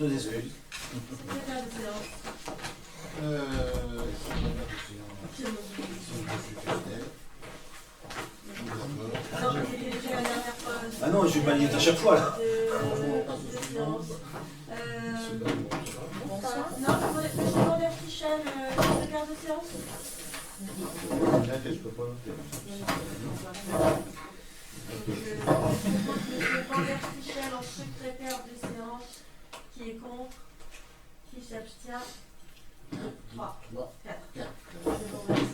nos excuses. Secrétaire de séance. Non, il était déjà la dernière fois. Ah non, je vais pas lire à chaque fois là. De séance. Non, je demande à Fichel, secrétaire de séance. Je peux pas noter. Je propose M. Robert Fichel en secrétaire de séance. Qui est contre? Qui s'abstient? 3, 4. Je vous remercie.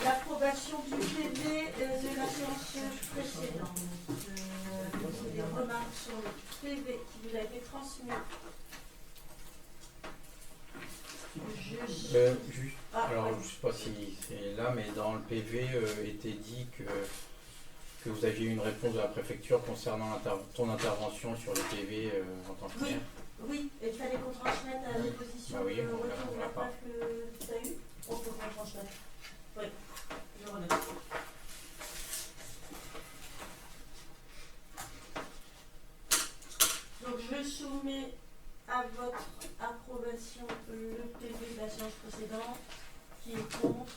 L'approbation du PV de la séance précédente. J'ai des remarques sur le PV qui vous a été transmis. Alors, je ne sais pas si c'est là, mais dans le PV était dit que vous aviez eu une réponse de la préfecture concernant ton intervention sur le PV en tant que maire. Oui, et il fallait qu'on transmette à la déposition Bah oui, le on retour de la l'a pas. preuve que tu as eu. On peut qu'on transmette. Oui, je remercie. Donc je soumets à votre approbation le PV de la séance précédente. Qui est contre?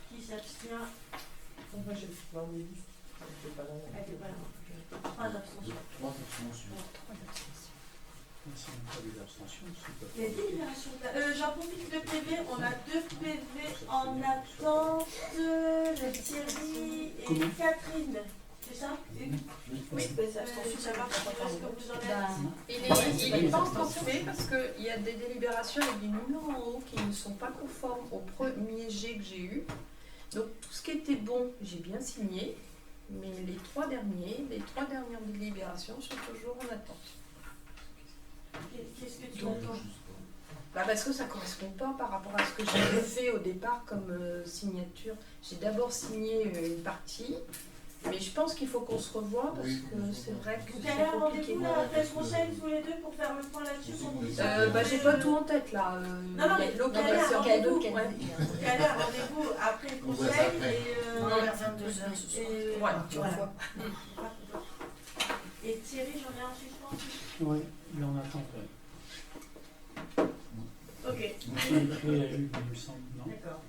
Qui s'abstient? Moi, j'ai pas les listes. J'ai pas la Elle est pas là. 3 abstentions. 3 abstentions. Les délibérations. J'en profite de PV. On a 2 PV en attente. Le Thierry et Catherine. C'est ça? Oui, ça marche. Est-ce que vous en êtes? Il n'est pas encore fait parce qu'il y a des délibérations avec des numéros en haut qui ne sont pas conformes au premier jet que j'ai eu. Donc tout ce qui était bon, j'ai bien signé, mais les 3 dernières délibérations sont toujours en attente. Qu'est-ce que tu entends? Parce que ça ne correspond pas par rapport à ce que j'avais fait au départ comme signature. J'ai d'abord signé une partie. Mais je pense qu'il faut qu'on se revoie parce que c'est vrai que Vous avez un rendez-vous là après le conseil tous les deux pour faire le point là-dessus? J'ai pas tout en tête là. Non, mais l'eau quel est un rendez-vous? ouais. Quel est un rendez-vous après le conseil et vers 22h ce soir. Voilà. Et Thierry, j'en ai un suspens? Oui, mais on attend. Ok. Il me semble, non? D'accord.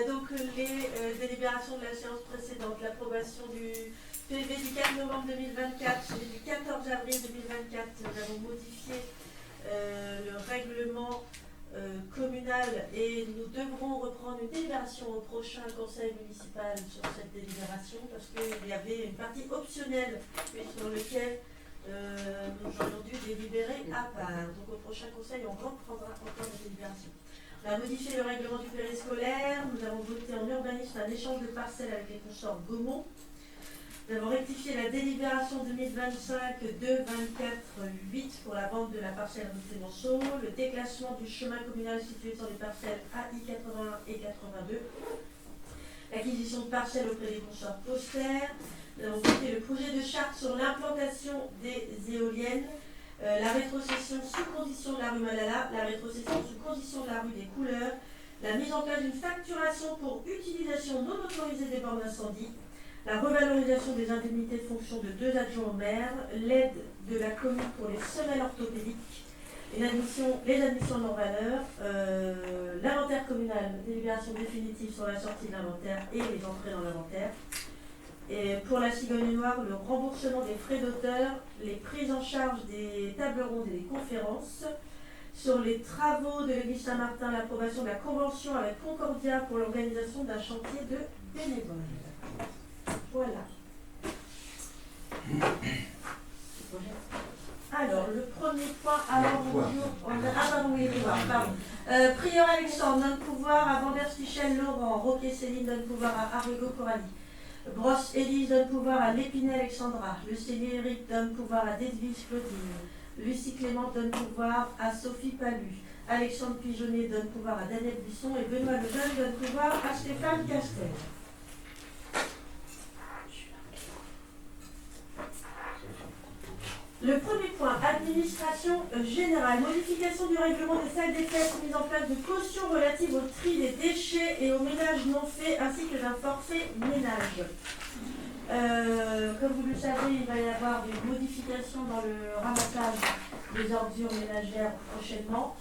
Donc les délibérations de la séance précédente, l'approbation du PV du 4 novembre 2024 et du 14 avril 2024, nous avons modifié le règlement communal et nous devrons reprendre une délibération au prochain conseil municipal sur cette délibération parce qu'il y avait une partie optionnelle sur laquelle nous aurions dû délibérer à part. Donc au prochain conseil, on reprendra encore des délibérations. On a modifié le règlement du périscolaire, nous avons voté en urbanisme un échange de parcelles avec les consorts Gaumont. Nous avons rectifié la délibération 2025 2-24-8 pour la vente de la parcelle rue Clémenceau, le déclassement du chemin communal situé sur les parcelles AI 81 et 82, l'acquisition de parcelles auprès des consorts Poster. Nous avons voté le projet de charte sur l'implantation des éoliennes, la rétrocession sous condition de la rue Malala, la rétrocession sous condition de la rue des Couleurs, la mise en place d'une facturation pour utilisation non autorisée des bornes d'incendie, la revalorisation des indemnités de fonction de 2 adjoints au maire, l'aide de la commune pour les semelles orthopédiques, les admissions non-valeurs, l'inventaire communal, délibération définitive sur la sortie de l'inventaire et les entrées dans l'inventaire. Et pour la cigogne noire, le remboursement des frais d'auteur, les prises en charge des tables rondes et des conférences. Sur les travaux de l'église Saint-Martin, l'approbation de la convention avec Concordia pour l'organisation d'un chantier de bénévoles. Voilà. Alors, le premier point à l'ordre du jour, Prieur Alexandre donne pouvoir à Vanders-Fichel Laurent, Roquet Céline donne pouvoir à Arrigo Coralie. Brosse Élise donne pouvoir à Lépinay Alexandra. Le Célier Eric donne pouvoir à Desvis Claudine. Lucie Clément donne pouvoir à Sophie Palu. Alexandre Pigeonnet donne pouvoir à Daniel Buisson. Et Benoît Lejeune donne pouvoir à Stéphane Castel. Le premier point, administration générale, modification du règlement des salles des fêtes, mise en place de cautions relatives au tri des déchets et au ménage non fait, ainsi que d'un forfait ménage. Comme vous le savez, il va y avoir des modifications dans le ramassage des ordures ménagères prochainement.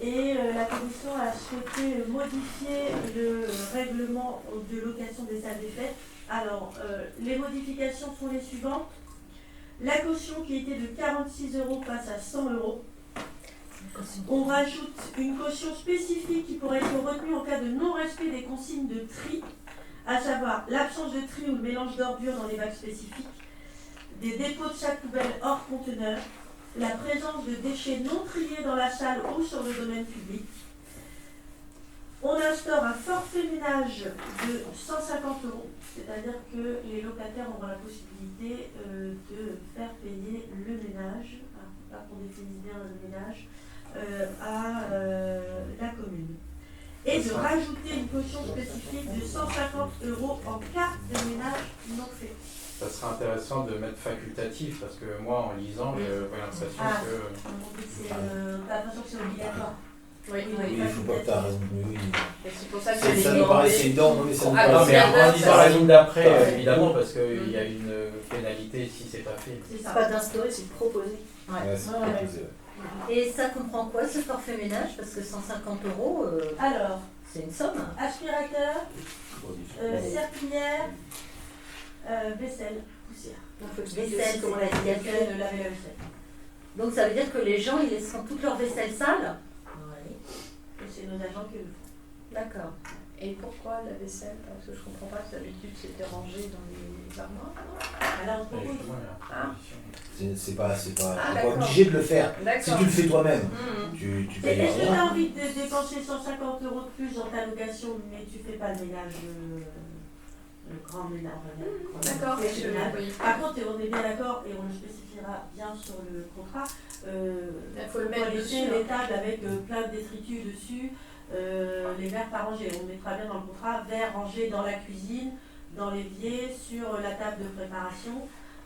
Et la commission a souhaité modifier le règlement de location des salles des fêtes. Alors, les modifications sont les suivantes. La caution qui était de 46 € passe à 100 €. On rajoute une caution spécifique qui pourrait être retenue en cas de non-respect des consignes de tri, à savoir l'absence de tri ou le mélange d'ordures dans les bacs spécifiques, des dépôts de sacs poubelles hors conteneur, la présence de déchets non triés dans la salle ou sur le domaine public. On instaure un forfait ménage de 150 €, c'est-à-dire que les locataires auront la possibilité de faire payer le ménage, pas pour définir bien le ménage, à la commune. Et de rajouter une caution spécifique de 150 € en cas de ménage non fait. Ça serait intéressant de mettre facultatif parce que moi, en lisant, j'ai l'impression que. T'as l'impression que c'est obligatoire. Oui, Oui, il faut pas que tu as raison. Oui. Et c'est pour ça que Ça nous paraissait évident, mais ça nous Ah, Non, paraissait. mais c'est en un lisant la ligne d'après, Ouais. évidemment, parce qu'il y a une pénalité si c'est pas fait. C'est C'est ça. pas d'instaurer, c'est de proposer. Ouais, c'est Ouais. proposé, ouais. Et ça comprend quoi ce forfait ménage? Parce que 150 €, Alors, c'est une somme. aspirateur, serpillière, vaisselle, poussière. Donc vaisselle, Comment la c'est-à-dire vaisselle, que- laver la vaisselle. Donc ça veut dire que les gens, ils laisseront toute leur vaisselle sale? Oui. Et c'est nos agents qui le font. D'accord. Et pourquoi la vaisselle? Parce que je comprends pas que d'habitude c'était rangé dans les armoires. Alors, on Et propose. justement, il y a la proposition. C'est pas, t'es Ah, pas d'accord. obligé de le faire. Si D'accord. tu le fais toi-même, Mhm. tu Et payes est-ce que tu rien. as envie de dépenser 150 € de plus dans ta location, mais tu fais pas le ménage, le grand ménage? D'accord, le je ménage. oui. Par contre, on est bien d'accord, et on le spécifiera bien sur le contrat, Il faut le on mettre va laisser dessus. les tables avec plein de détritus dessus, les verres pas rangés. On mettra bien dans le contrat, verres rangés dans la cuisine, dans l'évier, sur la table de préparation.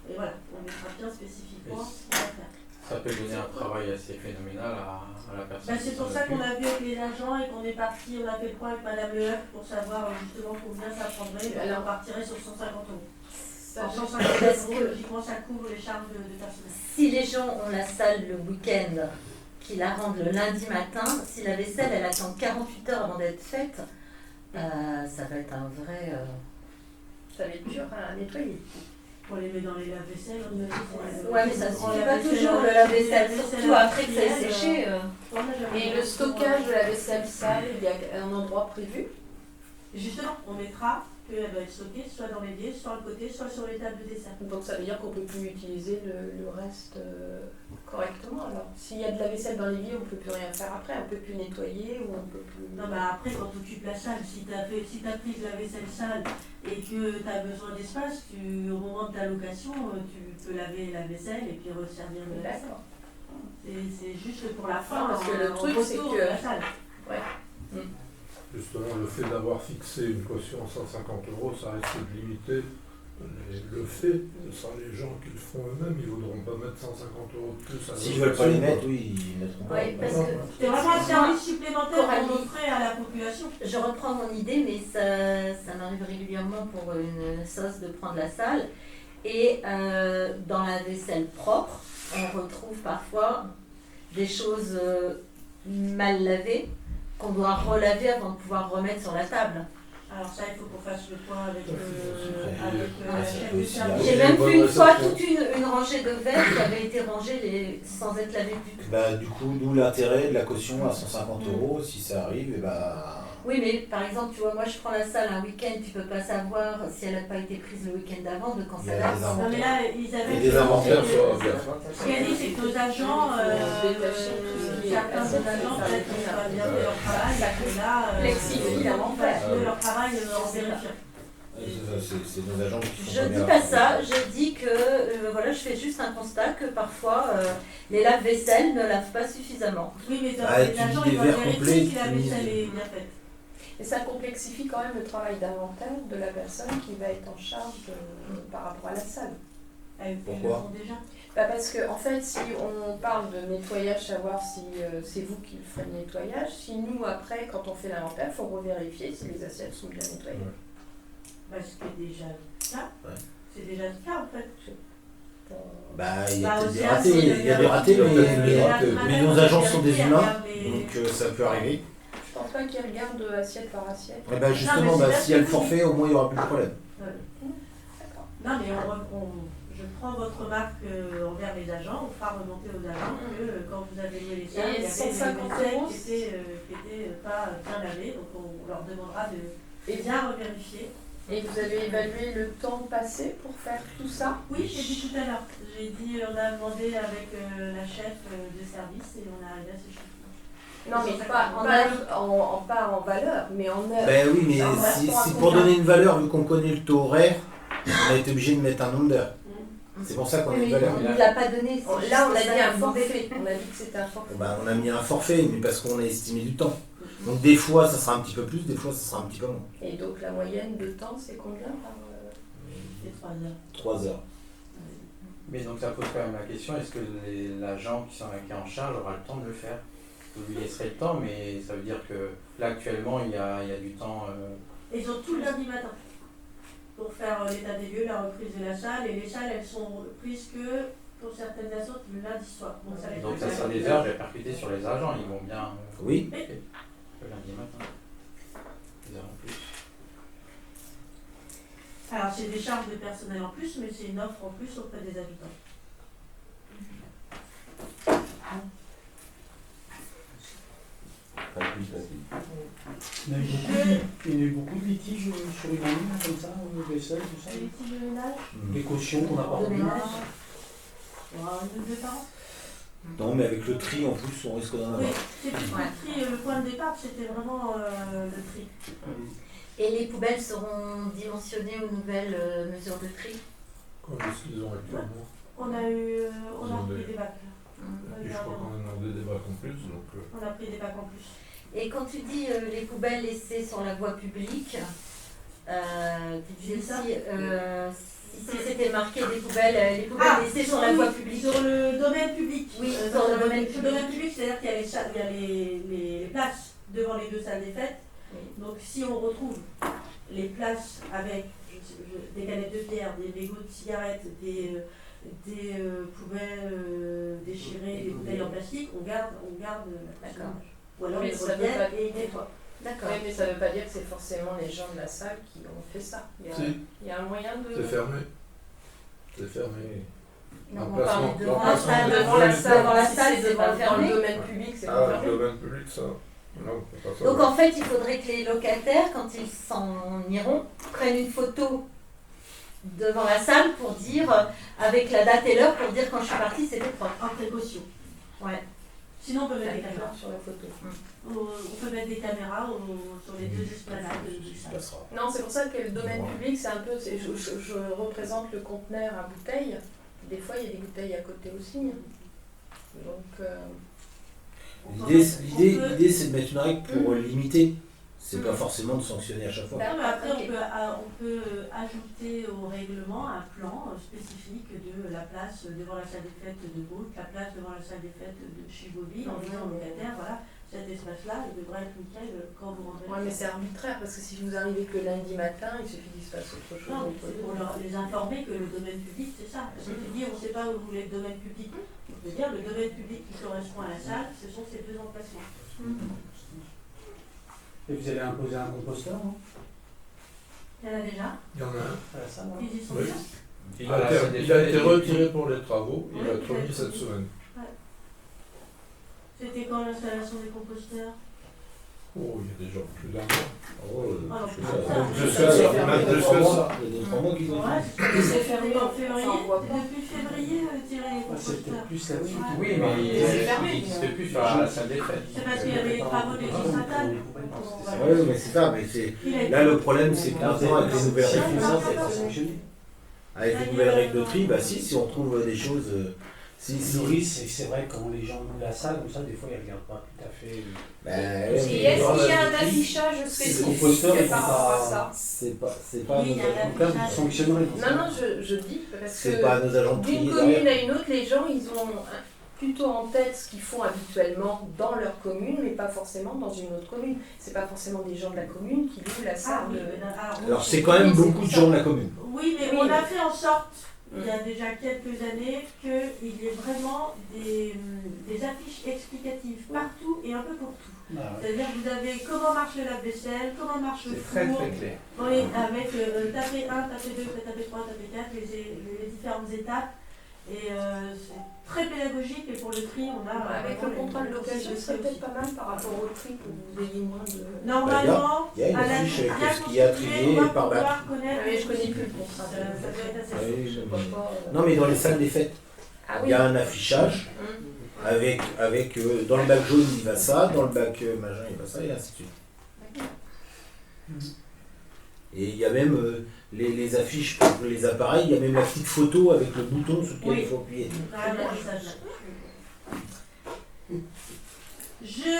Et voilà, on mettra bien spécifiquement ce qu'on va faire. Ça peut donner un travail assez phénoménal à la personne. C'est pour ça qu'on a vu avec les agents et qu'on est parti, on a fait le point avec Madame Leheuf pour savoir justement combien ça prendrait. Et alors on partirait sur 150 €. Ça, En je- 150 Parce €, que- logiquement, ça couvre les charges de personnel. Si les gens ont la salle le week-end, qu'ils la rendent le lundi matin, si la vaisselle, elle attend 48 heures avant d'être faite, ça va être un vrai... Ça va être dur à nettoyer. On les met dans les lave-vaisselles, on met Ouais, mais ça ne suffit pas toujours le lave-vaisselle, surtout après que ça ait séché. Et le stockage de la vaisselle sale, il y a un endroit prévu? Justement, on mettra qu'elle doit être stockée soit dans l'évier, soit à côté, soit sur les tables de dessert. Donc ça veut dire qu'on peut plus utiliser le reste correctement alors. S'il y a de la vaisselle dans l'évier, on peut plus rien faire après, on peut plus nettoyer ou on peut plus... Non, bah après, quand tu occupes la salle, si tu as pris de la vaisselle sale et que tu as besoin d'espace, au moment de ta location, tu peux laver la vaisselle et puis resservir de la vaisselle. D'accord. C'est juste pour la fin, Parce que le truc, retour c'est de que- la salle. Justement, le fait d'avoir fixé une caution à 150 €, ça risque de limiter le fait. Sans les gens qui le font eux-mêmes, ils ne voudront pas mettre 150 € de plus à S'ils ne veulent pas les mettre, oui, ils ne mettront pas. Oui, parce que C'est vraiment un service supplémentaire Coralie. qu'on offrait à la population. je reprends mon idée, mais ça m'arrive régulièrement pour une sauce de prendre la salle. Et dans la vaisselle propre, on retrouve parfois des choses mal lavées qu'on doit relaver avant de pouvoir remettre sur la table. Alors ça, il faut qu'on fasse le point avec, Ouais, la ça chef peut de aussi service. arriver. J'ai même bonne vu une fois réception. toute une rangée de verres qui avaient été rangés sans être lavés du tout. Bah, du coup, d'où l'intérêt de la caution à 150 €, si ça arrive, et bah, Oui, mais par exemple, tu vois, moi je prends la salle un week-end, tu peux pas savoir si elle n'a pas été prise le week-end d'avant, de quand il y ça a date. des Non mais inventaires. là, ils avaient... Et des inventaires sur la Ce qu'elle dit, c'est que nos agents, Détacher tout ce qui est certains des agents, peut-être qu'ils n'ont pas bien fait leur travail, et que là, Flexifie l'inventaire. ils font leur travail en vérifiant. C'est nos agents qui sont Je dis premiers pas à- ça, je dis que voilà, je fais juste un constat que parfois les lave-vaisselle ne lavent pas suffisamment. Oui, mais Ah, les tu agents, dis ils des vont verres vérifier complets si la qui misent- vaisselle est bien faite. Et ça complexifie quand même le travail d'inventaire de la personne qui va être en charge par rapport à la salle. Ils Pourquoi le font déjà. Bah parce que en fait, si on parle de nettoyage, savoir si c'est vous qui faites le nettoyage, si nous après, quand on fait l'inventaire, il faut revérifier si les assiettes sont bien nettoyées. Bah, ce qui est déjà ça. c'est déjà le cas en fait. Bah, il y Bah, a peut-être aussi, des ratés, assez, il y a des ratés, il y a peut-être des mais, ratés. mais nos agents sont des humains, Mais- donc ça peut arriver. Je pense pas qu'ils regardent assiette par assiette. Et ben justement, mais c'est bah, là s'il y a que le forfait, au moins il n'y aura plus de problème. Non, mais je prends votre remarque envers les agents, on fera remonter aux agents que quand vous avez loué les salles, il y avait 150 des euros, qui étaient pas bien lavés, donc on leur demandera de Et bien revérifier. Et vous avez évalué le temps passé pour faire tout ça? Oui, j'ai dit tout à l'heure. J'ai dit, on a demandé avec la chef de service et on a arrivé à ce chiffre. Non, mais pas en valeur, mais en heure. Ben oui, mais Ça, on si répond à pour combien? donner une valeur, vu qu'on connaît le taux horaire, on a été obligé de mettre un nombre d'heures. C'est pour ça qu'on a Oui, une mais valeur. on ne l'a pas donné. c'est Là, on a juste dit ça, un une forfait. On a dit que c'était un forfait. Ben, on a mis un forfait, mais parce qu'on a estimé du temps. Donc des fois, ça sera un petit peu plus, des fois, ça sera un petit peu moins. Et donc la moyenne de temps, c'est combien par C'est 3 heures. 3 heures. Mais donc ça pose quand même la question, est-ce que l'agent qui est en charge aura le temps de le faire? Vous lui laisserez le temps, mais ça veut dire que là actuellement il y a du temps. Et ils ont tout le lundi matin pour faire l'état des lieux, la reprise de la salle. Et les salles, elles sont prises que pour certaines assos le lundi soir. Donc Ça sera des heures répercutées sur les agents, ils vont bien Oui. le lundi matin. Des heures en plus. Alors c'est des charges de personnel en plus, mais c'est une offre en plus auprès des habitants. Il y a eu beaucoup de litiges sur une année, là, comme ça, vaisselle, tout ça. Les litiges de ménage, Des cautions qu'on n'a pas De revenues. ménage. il y aura une ou deux par an. Non, mais avec le tri en plus, on risque d'en Oui, avoir. c'est plus Ouais. le tri, le point de départ, c'était vraiment le tri. Et les poubelles seront dimensionnées aux nouvelles mesures de tri. Comme ce qu'ils ont actuellement. On a eu, on a Demandé. pris des bacs. Et je crois qu'on a demandé des bacs en plus, donc On a pris des bacs en plus. Et quand tu dis les poubelles laissées sur la voie publique, tu disais C'est ça. aussi si c'était marqué les poubelles laissées sur la voie publique. Sur le domaine public. Oui, dans sur le domaine sur le domaine public, c'est-à-dire qu'il y a, il y a les places devant les deux salles des fêtes. Oui. Donc si on retrouve les places avec des canettes de bière, des mégots de cigarettes, des poubelles déchirées, des bouteilles en plastique, on garde la place. D'accord. Ou alors Mais ils ça veut reviennent pas- et ils nettoient. D'accord. Oui, mais ça ne veut pas dire que c'est forcément les gens de la salle qui ont fait ça. si, Il y a un moyen de. c'est fermé. C'est fermé. Non, on L'emplacement- parle devant la l'emplacement salle, des devant la poubelles, salle, devant la si salle, c'est c'est pas dans le fermé. domaine public, c'est pas Ah, le fermé. domaine public, ça. Non, c'est pas ça. Donc en fait, il faudrait que les locataires, quand ils s'en iront, prennent une photo devant la salle pour dire, avec la date et l'heure, pour dire quand je suis partie, c'était propre. En précaution. Ouais. Sinon on peut mettre des caméras. Sur la photo. On peut mettre des caméras sur les deux esplanades de Ça salles. passera. Non, c'est pour ça que le domaine public, c'est un peu. Je représente le conteneur à bouteilles. Des fois, il y a des bouteilles à côté aussi. Donc. L'idée, c'est de mettre une règle pour limiter. C'est pas forcément de sanctionner à chaque fois. Non, mais après, Ok. on peut ajouter au règlement un plan spécifique de la place devant la salle des fêtes de Beaune, la place devant la salle des fêtes de Chivoli, en disant aux locataires, voilà, cet espace-là, il devrait être nickel quand vous rentrez. Ouais, mais c'est arbitraire parce que si vous arrivez que lundi matin, il suffit qu'il se passe autre chose. Non, mais c'est pour les informer que le domaine public, c'est ça. Parce que tu dis, on ne sait pas où vous voulez le domaine public. Je veux dire, le domaine public qui correspond à la salle, ce sont ces deux emplacements. Et vous allez imposer un composteur, non? Il y en a déjà. Il y en a un. À la salle, non? Ils y sont Oui. déjà. Il Ah, a là, été, c'est des il a faits, été des- retiré pour les travaux, il Oui, va il être a remis été cette remis. semaine. C'était quand l'installation des composteurs? Oh, il y a déjà plus d'un mois. Oh, Ah, je sais ça, pas. ça, Jusqu'à ça, ça, c'est il y en a fermé. plus que ça. Il y a des 3 mois qu'ils ont Ouais, fait. c'est fermé en février. Ça, on voit pas. Depuis février, tirer les Ah, c'est peut-être composteurs. plus là-dessus. Ouais. Oui, mais Mais c'est fermé. il n'existe plus sur la salle des fêtes. C'est parce qu'il y avait les travaux des Gisratales. Ouais, mais c'est ça, mais c'est. Là, le problème, c'est que maintenant, avec les nouvelles règles, avec les nouvelles règles de tri, bah si on trouve des choses. Si, Le risque, c'est vrai que quand les gens louent la salle, comme ça, des fois, ils ne regardent pas tout à fait. bah, Et ouais, est-ce mais qu'il y a un affichage le spécifique composteur, il par faut rapport à pas- ça? c'est pas Oui, il y a nos- En tout cas, vous sanctionnerez. Non, non, je dis parce c'est que pas nos agents de tri d'une commune derrière. à une autre, les gens, ils ont plutôt en tête ce qu'ils font habituellement dans leur commune, mais pas forcément dans une autre commune. C'est pas forcément des gens de la commune qui louent la salle. Alors c'est quand même beaucoup de gens de la commune. Oui, mais Oui, on a mais- fait en sorte, il y a déjà quelques années, qu'il y ait vraiment des affiches explicatives partout et un peu pour tout. Ah ouais. C'est-à-dire que vous avez comment marche le lave-vaisselle, comment marche le C'est très four, très clair. oui, avec taper 1, taper 2, taper 3, taper 4, les différentes étapes. Et c'est très pédagogique et pour le prix, on a... Avec le vraiment contrat de les location, aussi. ce serait peut-être pas mal par rapport au prix pour que vous ayez moins de... Normalement, Il y a une à la affiche avec bien ce qu'il y a constituée, trié on va par bac. pouvoir connaître... Mais je connais plus le contrat. Ça doit être assez Oui, Je mais- vois pas, Non mais dans les salles des fêtes, Ah il oui. y a un affichage avec dans le bac jaune il va ça, dans le bac magenta il va ça et ainsi de suite. Et il y a même les affiches pour les appareils, il y a même la petite photo avec le bouton sur lequel Oui. il faut appuyer. Vraiment, ça, je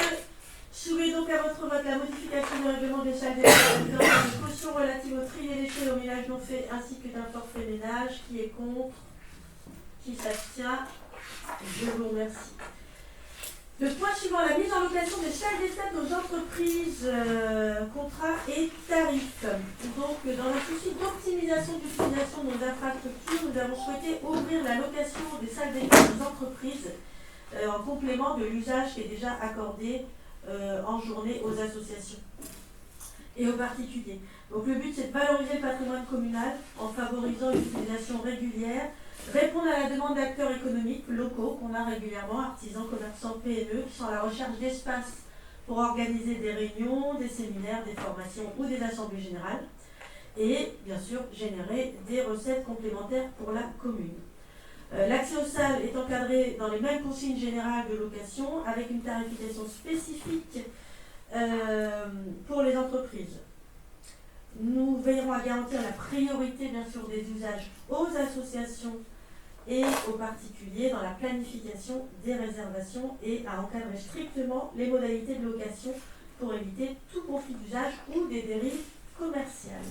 soumets donc à votre vote la modification du règlement des salles des fêtes, une caution relative au tri des déchets et au ménage non fait ainsi que d'un forfait ménage. Qui est contre? Qui s'abstient? Je vous remercie. Le point suivant, la mise en location des salles des fêtes aux entreprises, contrats et tarifs. Donc, dans le souci d'optimisation de l'utilisation de nos infrastructures, nous avons souhaité ouvrir la location des salles des fêtes aux entreprises en complément de l'usage qui est déjà accordé en journée aux associations et aux particuliers. Donc, le but, c'est de valoriser le patrimoine communal en favorisant une utilisation régulière, répondre à la demande d'acteurs économiques locaux qu'on a régulièrement, artisans, commerçants, PME, qui sont à la recherche d'espaces pour organiser des réunions, des séminaires, des formations ou des assemblées générales, et bien sûr générer des recettes complémentaires pour la commune. L'accès aux salles est encadré dans les mêmes consignes générales de location avec une tarification spécifique pour les entreprises. Nous veillerons à garantir la priorité bien sûr des usages aux associations et aux particuliers dans la planification des réservations et à encadrer strictement les modalités de location pour éviter tout conflit d'usage ou des dérives commerciales.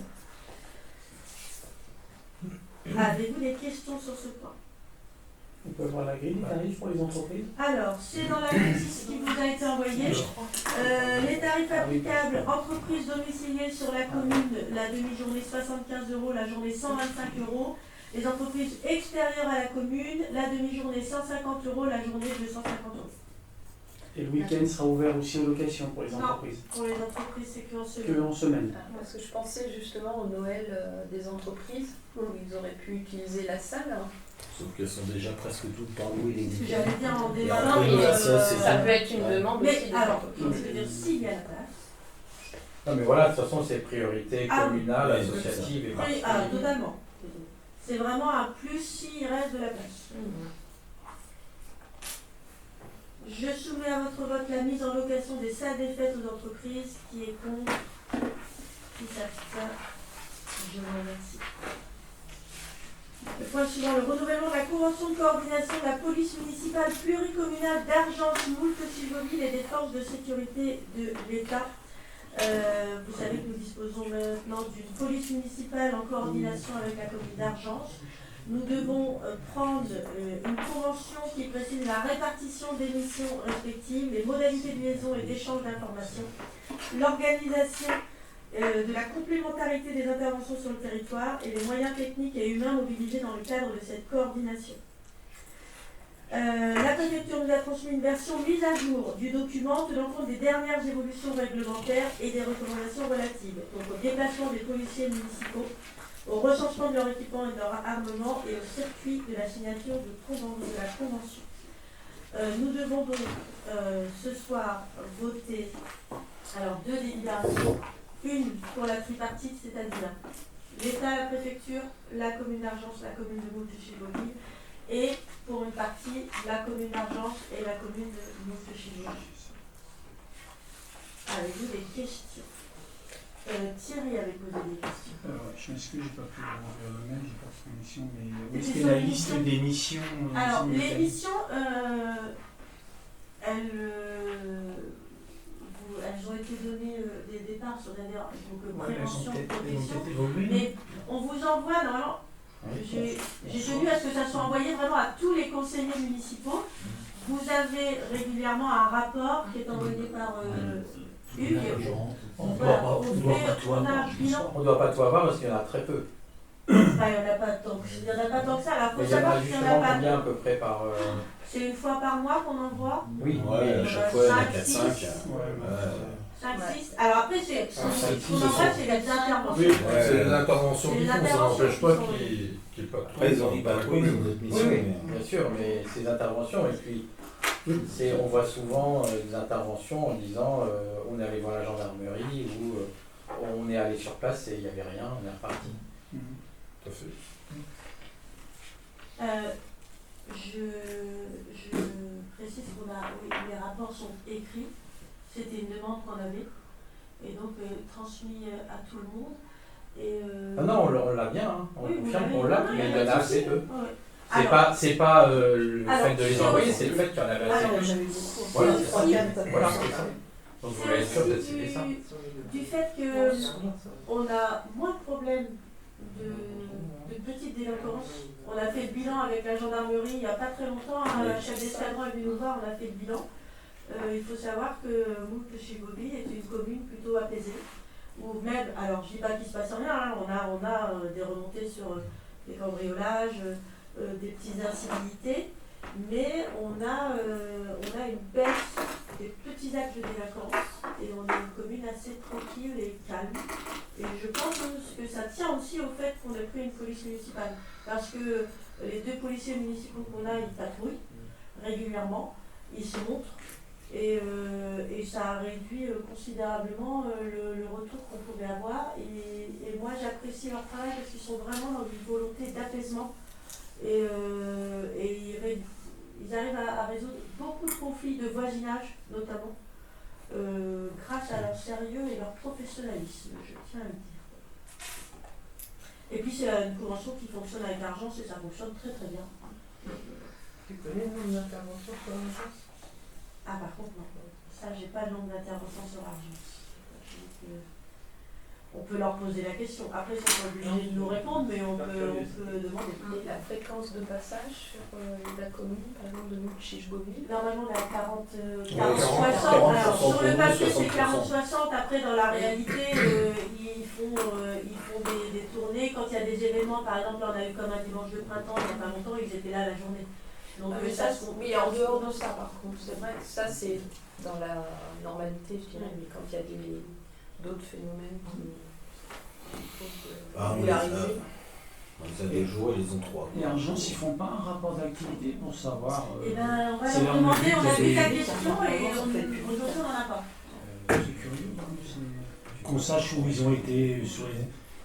Avez-vous des questions sur ce point? On peut avoir la grille des tarifs pour les entreprises? Alors, c'est dans la notice qui vous a été envoyée. Les tarifs applicables, entreprises domiciliées sur la commune, la demi-journée 75 €, la journée 125 €. Les entreprises extérieures à la commune, la demi-journée 150 €, la journée 250 €. Et le week-end sera ouvert aussi aux locations pour les Non. entreprises? Pour les entreprises, c'est qu'en semaine. Que en semaine? Parce que je pensais justement au Noël des entreprises où ils auraient pu utiliser la salle. Sauf qu'elles sont déjà presque toutes par louer les Ce que j'allais dire en Et démarrant, en mais, plus, ça, c'est ça peut être une Ouais. demande aussi mais des alors, entreprises. je veux dire, s'il y a la place. Non mais voilà, de toute façon c'est priorité Ah, communale, oui, associative et Oui, particulière. totalement. C'est vraiment un plus s'il reste de la place. Je soumets à votre vote la mise en location des salles des fêtes aux entreprises. Qui est contre? Qui s'abstient? Je vous remercie. Le point suivant, le renouvellement de la convention de coordination de la police municipale pluricommunale d'Argence, Moultes, Silvoville et des forces de sécurité de l'État. Vous savez que nous disposons maintenant d'une police municipale en coordination avec la commune d'Argence. Nous devons prendre une convention qui précise la répartition des missions respectives, les modalités de liaison et d'échange d'informations, l'organisation de la complémentarité des interventions sur le territoire et les moyens techniques et humains mobilisés dans le cadre de cette coordination. La préfecture nous a transmis une version mise à jour du document tenant compte des dernières évolutions réglementaires et des recommandations relatives donc au déplacement des policiers municipaux, au recensement de leur équipement et de leur armement et au circuit de la signature de la convention. Nous devons donc ce soir voter alors 2 délibérations, une pour la tripartite, c'est-à-dire l'État, la préfecture, la commune d'Argence, la commune de Moultes-Chilvoville, et pour une partie, la commune d'Argence et la commune de Moultes-Chilvoville. Avez-vous des questions? Thierry avait posé des questions. Je m'excuse, j'ai pas pu remplir le mail, j'ai pas fait l'émission, mais C'était c'était sur la l'émission. liste des missions. Alors, si vous les avez- missions, elles ont été données des départs sur d'ailleurs donc prévention, protection, mais on vous envoie normalement. J'ai tenu à ce que ça soit envoyé vraiment à tous les conseillers municipaux vous avez régulièrement un rapport qui est envoyé par Hugues. On ne Voilà, doit pas tout on a avoir, un je bilan. pense. On ne doit pas tout avoir parce qu'il y en a très peu. Enfin, il n'y en a pas tant que ça. Alors, il Mais faut il y en a savoir qu'il n'y en justement a pas. combien à peu près par... C'est une fois par mois qu'on envoie. Oui, Ouais, à on chaque a fois, il y en a 5, 4-5. 6. 5, Ouais. 6. Alors après, c'est ce qu'on envoie, c'est les interventions. Oui, Ouais. c'est les interventions C'est qu'ils les font, ça interventions n'empêche pas qui sont- qu'il n'y ait pas de Après, ils ont dit pas trop, ils ont d'autres missions. oui, mais- bien sûr, mais ces interventions, et puis on voit souvent des interventions en disant on est allé voir la gendarmerie ou on est allé sur place et il n'y avait rien, on est reparti. Tout à fait. Je précise qu'on a, oui, les rapports sont écrits. C'était une demande qu'on avait et donc transmis à tout le monde. Et, Ah non, on l'a bien, hein. On oui, vous confirme l'avez. qu'on l'a, Non, mais il il y a y en pas a de assez souci. peu. Ouais. C'est pas le alors, fait de les c'est envoyer, aussi- c'est le fait qu'il y en avait assez alors, peu. J'en ai eu beaucoup. Voilà, c'est c'est ça. aussi- Voilà, c'est ça. Donc vous voulez être sûr de citer ça. du fait qu'on a moins de problèmes de petite délinquance. On a fait le bilan avec la gendarmerie il n'y a pas très longtemps. Un chef d'escadron est venu nous voir, on a fait le bilan. Il faut savoir que Moultes chez Bobby est une commune plutôt apaisée. Ou même, alors je ne dis pas qu'il ne se passe rien, hein, on a des remontées sur des cambriolages, des petites incivilités, mais on a une baisse des petits actes de délinquance et on est une commune assez tranquille et calme. Et je pense que ça tient aussi au fait qu'on ait pris une police municipale, parce que les 2 policiers municipaux qu'on a, ils patrouillent régulièrement, ils se montrent. Et ça a réduit considérablement le retour qu'on pouvait avoir. Et moi, j'apprécie leur travail parce qu'ils sont vraiment dans une volonté d'apaisement. Et ils arrivent à résoudre beaucoup de conflits de voisinage, notamment, grâce à leur sérieux et leur professionnalisme, je tiens à le dire. Et puis, c'est une convention qui fonctionne avec l'Argence et ça fonctionne très très bien. Tu connais le nombre d'interventions sur l'agence? Ah, par contre, non. Ça, j'ai pas le nombre d'interventions sur l'Argence. On peut leur poser la question. Après, ils sont pas obligés de nous répondre, mais on peut demander. Et la fréquence de passage sur la commune, par exemple, de Moultes-Chiche-Bobby? Normalement, on est à 40, 60. 40, Alors, sur le papier, c'est 60%. 40-60. Après, dans la réalité, ils font des tournées. Quand il y a des événements, par exemple, là, on a eu comme un dimanche de printemps, il n'y a pas longtemps, ils étaient là la journée. Donc, Ah, mais ça, oui, en dehors de ça, par contre, c'est vrai que ça, c'est dans la normalité, je dirais, mais quand il y a d'autres phénomènes qui Ah, on y les a. arriver. On les a 2 jours et ils ont 3. Et Argence, ils font pas un rapport d'activité pour savoir. Eh ben, on va c'est leur leur demander, on a but, vu ta c'est- question et aujourd'hui, on n'en a pas. C'est curieux, hein, qu'on sache où ils ont été sur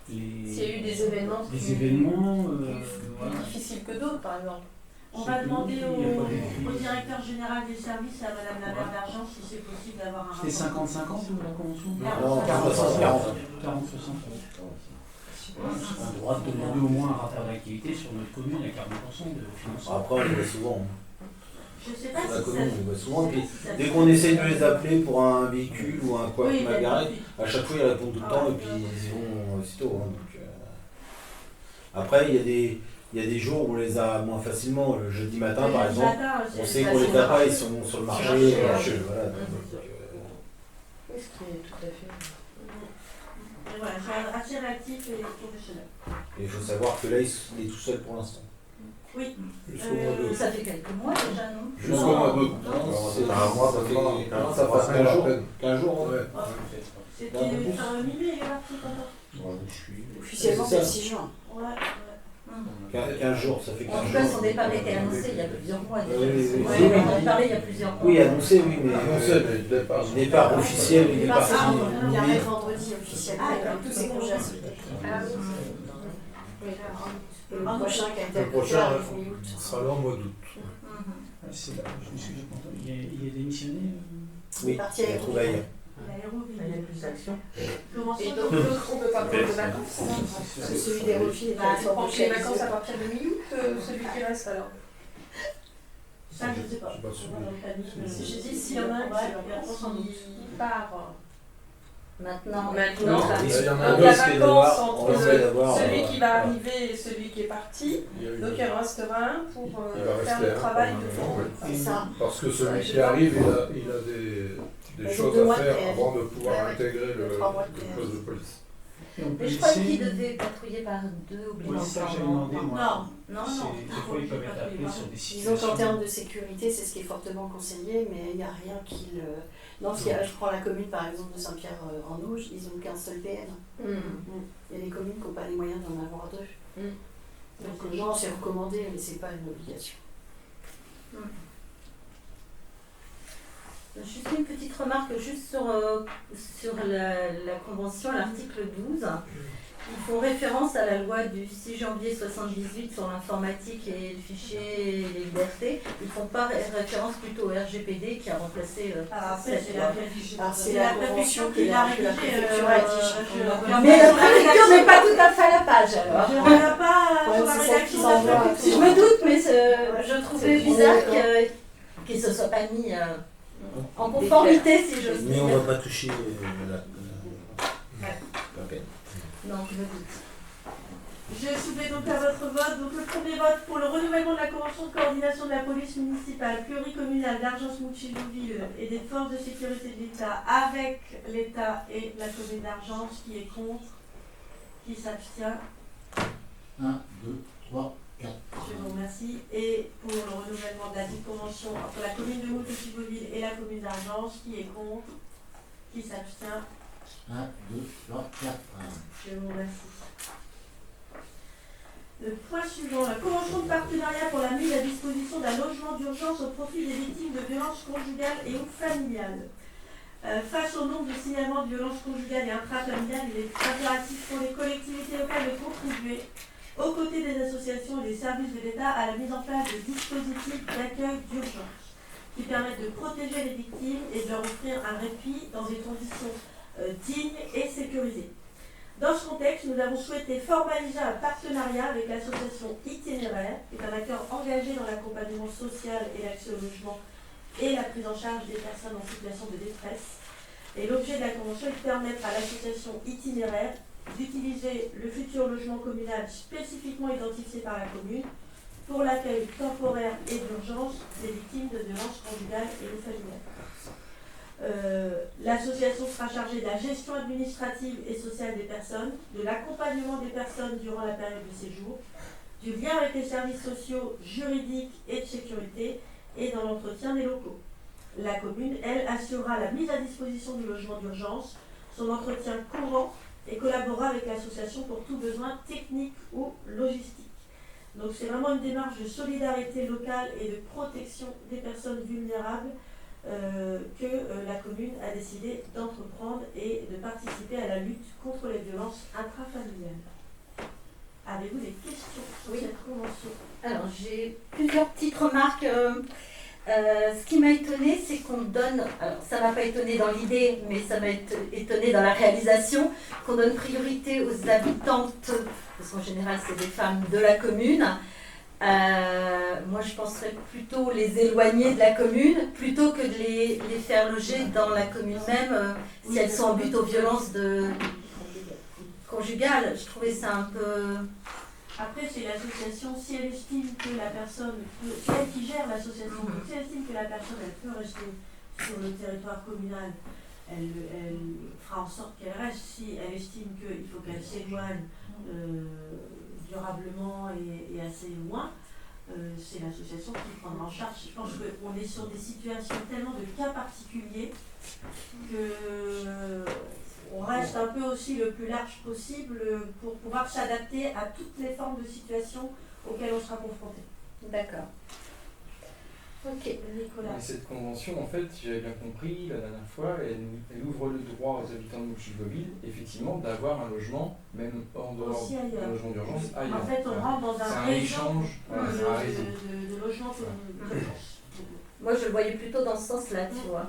S'il y a eu des événements des événements. plus Voilà. difficiles que d'autres, par exemple. On va demander Il y a pas au d'écrit. directeur général des services, à Madame Labert d'Argent, si c'est possible d'avoir un rapport. C'était 50-50 ou la convention? Non, 40-60. 40. On a le droit de demander au moins un rapport d'activité sur notre commune à 40% de financement. Après, on les voit souvent. Je sais pas Sur si la ça. commune, on les voit souvent. Puis, si ça- dès qu'on essaye de les appeler pour un véhicule ou un quoi Oui, qui il y a m'a garé, tout de suite. à chaque fois ils répondent tout le temps et puis ils y vont aussitôt. Hein, donc, Après, il y a des jours où on les a moins facilement. Le jeudi matin, par Le exemple, matin, on c'est sait la qu'on les journée. a pas, ils sont sur le marché. Sur le marché, voilà, ouais. Oui, ce qui est tout à fait. Et voilà, c'est assez réactif et professionnel. Et il faut savoir que là, il est tout seul pour l'instant. Oui. Jusqu'au mois d'août. Ça fait quelques mois déjà, non? Jusqu'au mois d'août. Non, c'est un mois, ça fait 15 à jours. peine. 15 jours, ouais. C'était Là, en plus. fin mi-mai, il est parti pendant. Officiellement, c'est le 6 juin. Ouais, ouais. 15 jours, ça fait 15 En jours. tout cas, son départ était annoncé il y a plusieurs mois déjà. Oui, oui, oui. Ouais, on en a parlé il y a plusieurs mois. Oui, annoncé, oui, mais Annoncé, mais le départ. le départ officiel, il est Départ, parti. c'est il y a mi-mai. un vendredi officiellement, avec tous ces congés associés. Ah oui. Oui, le prochain qui a été Le prochain, approuvé en mi-août. il sera là au mois d'août. Ouais, c'est là, je me suis content. Il est démissionné. Oui, Parti il a avec trouvé ailleurs. L'aéroville. Il y a plus d'action. Comment ça Et donc, l'autre, on ne peut pas prendre de vacances. Parce que celui des refus est Bah, pas tu prends les vacances à partir de mi-août, celui qui reste alors. Ça, je sais pas. Je sais pas sûr. Dans le planning, Si je j'ai dis dit, s'il s'il y en a un ouais, il y a qui sans doute. part Maintenant, Maintenant, notre- Il y en a donc un la risque vacance on entre risque d'avoir, celui qui va arriver et celui qui est parti. Il y a eu- Donc il en restera un pour Il va faire rester le un, travail quand de même, fond. ouais. C'est ça. Parce que celui Je qui sais pas. arrive, il a des Ils ont choses 2 mois à de faire préavis. avant de pouvoir Ouais, ouais. intégrer le 3 mois de poste préavis. de police. Et on peut Mais je crois laisser- qu'il devait patrouiller par 2 Oui, c'est ça que j'avais obligatoirement. demandé, moi. Non, Non, C'est- non. Des fois, ils peuvent être appelés sur des Disons situations. qu'en termes de sécurité, c'est ce qui est fortement conseillé, mais il n'y a rien qui le. Non, parce qu'il y a- je prends la commune par exemple de Saint-Pierre-en-Auge, ils n'ont qu'un seul PM. Il y a des communes qui n'ont pas les moyens d'en avoir 2. Donc non, c'est recommandé, mais c'est pas une obligation. Juste une petite remarque juste sur la convention, l'article 12. Ils font référence à la loi du 6 janvier 78 sur l'informatique et le fichier et les libertés. Ils ne font pas référence plutôt au RGPD qui a remplacé Alors après, cette c'est loi. C'est la convention qui l'a que la rédigée. préfecture rédige. Mais la préfecture n'est pas tout à fait à la page alors. Je ne reviens pas Ouais, sur la c'est ça rédaction qu'ils de la envoient. préfecture. Je me doute, mais je trouvais C'est bizarre bon, qu'il ne se soit pas mis en conformité, si j'ose Mais on dire. ne va pas toucher la peine. Non, je me doute. Je soumets donc à votre vote. Donc le premier vote pour le renouvellement de la convention de coordination de la police municipale pluricommunale d'Argence-Moutchilouville et des forces de sécurité de l'État avec l'État et la commune d'Argence. Qui est contre? Qui s'abstient? 1, 2, 3, 4. Je vous remercie. Et pour le renouvellement de la dite convention entre la commune de Moutchilouville et la commune d'Argence. Qui est contre? Qui s'abstient? 1, 2, 3, 4. Je vous remercie. Le point suivant, la convention de partenariat pour la mise à disposition d'un logement d'urgence au profit des victimes de violences conjugales et ou familiales. Face au nombre de signalements de violences conjugales et intrafamiliales, il est impératif pour les collectivités locales de contribuer, aux côtés des associations et des services de l'État, à la mise en place de dispositifs d'accueil d'urgence qui permettent de protéger les victimes et de leur offrir un répit dans des conditions dignes et sécurisées. Dans ce contexte, nous avons souhaité formaliser un partenariat avec l'association Itinéraire, qui est un acteur engagé dans l'accompagnement social et l'accès au logement et la prise en charge des personnes en situation de détresse. Et l'objet de la convention est de permettre à l'association Itinéraire d'utiliser le futur logement communal spécifiquement identifié par la commune pour l'accueil temporaire et d'urgence des victimes de violences conjugales et ou familiales. L'association sera chargée de la gestion administrative et sociale des personnes, de l'accompagnement des personnes durant la période de séjour, du lien avec les services sociaux, juridiques et de sécurité et dans l'entretien des locaux. La commune, elle, assurera la mise à disposition du logement d'urgence, son entretien courant et collaborera avec l'association pour tout besoin technique ou logistique. Donc c'est vraiment une démarche de solidarité locale et de protection des personnes vulnérables que la commune a décidé d'entreprendre et de participer à la lutte contre les violences intrafamiliales. Avez-vous des questions sur cette convention? Alors, j'ai plusieurs petites remarques. Ce qui m'a étonnée, c'est qu'on donne, alors ça m'a pas étonnée dans l'idée, mais ça m'a étonnée dans la réalisation, qu'on donne priorité aux habitantes, parce qu'en général c'est des femmes de la commune. Moi je penserais plutôt les éloigner de la commune, plutôt que de les faire loger dans la commune même, si elles sont en but aux violences conjugales. Je trouvais ça un peu... Après, c'est l'association, si elle estime que la personne, c'est elle qui gère l'association, donc si elle estime que la personne, elle peut rester sur le territoire communal, elle fera en sorte qu'elle reste. Si elle estime qu'il faut qu'elle s'éloigne durablement et assez loin, c'est l'association qui prendra en charge. Je pense qu'on est sur des situations tellement de cas particuliers que... on reste un peu aussi le plus large possible pour pouvoir s'adapter à toutes les formes de situations auxquelles on sera confronté. D'accord. Ok. Nicolas. Et cette convention, en fait, si j'avais bien compris, la dernière fois, elle ouvre le droit aux habitants de Moutchilouville, effectivement, d'avoir un logement, même en dehors Aussi ailleurs. d'un logement d'urgence, ailleurs. En fait, on rentre dans C'est un un réseau échange, voilà, c'est un réseau. de logements d'urgence. Moi je le voyais plutôt dans ce sens-là, tu vois.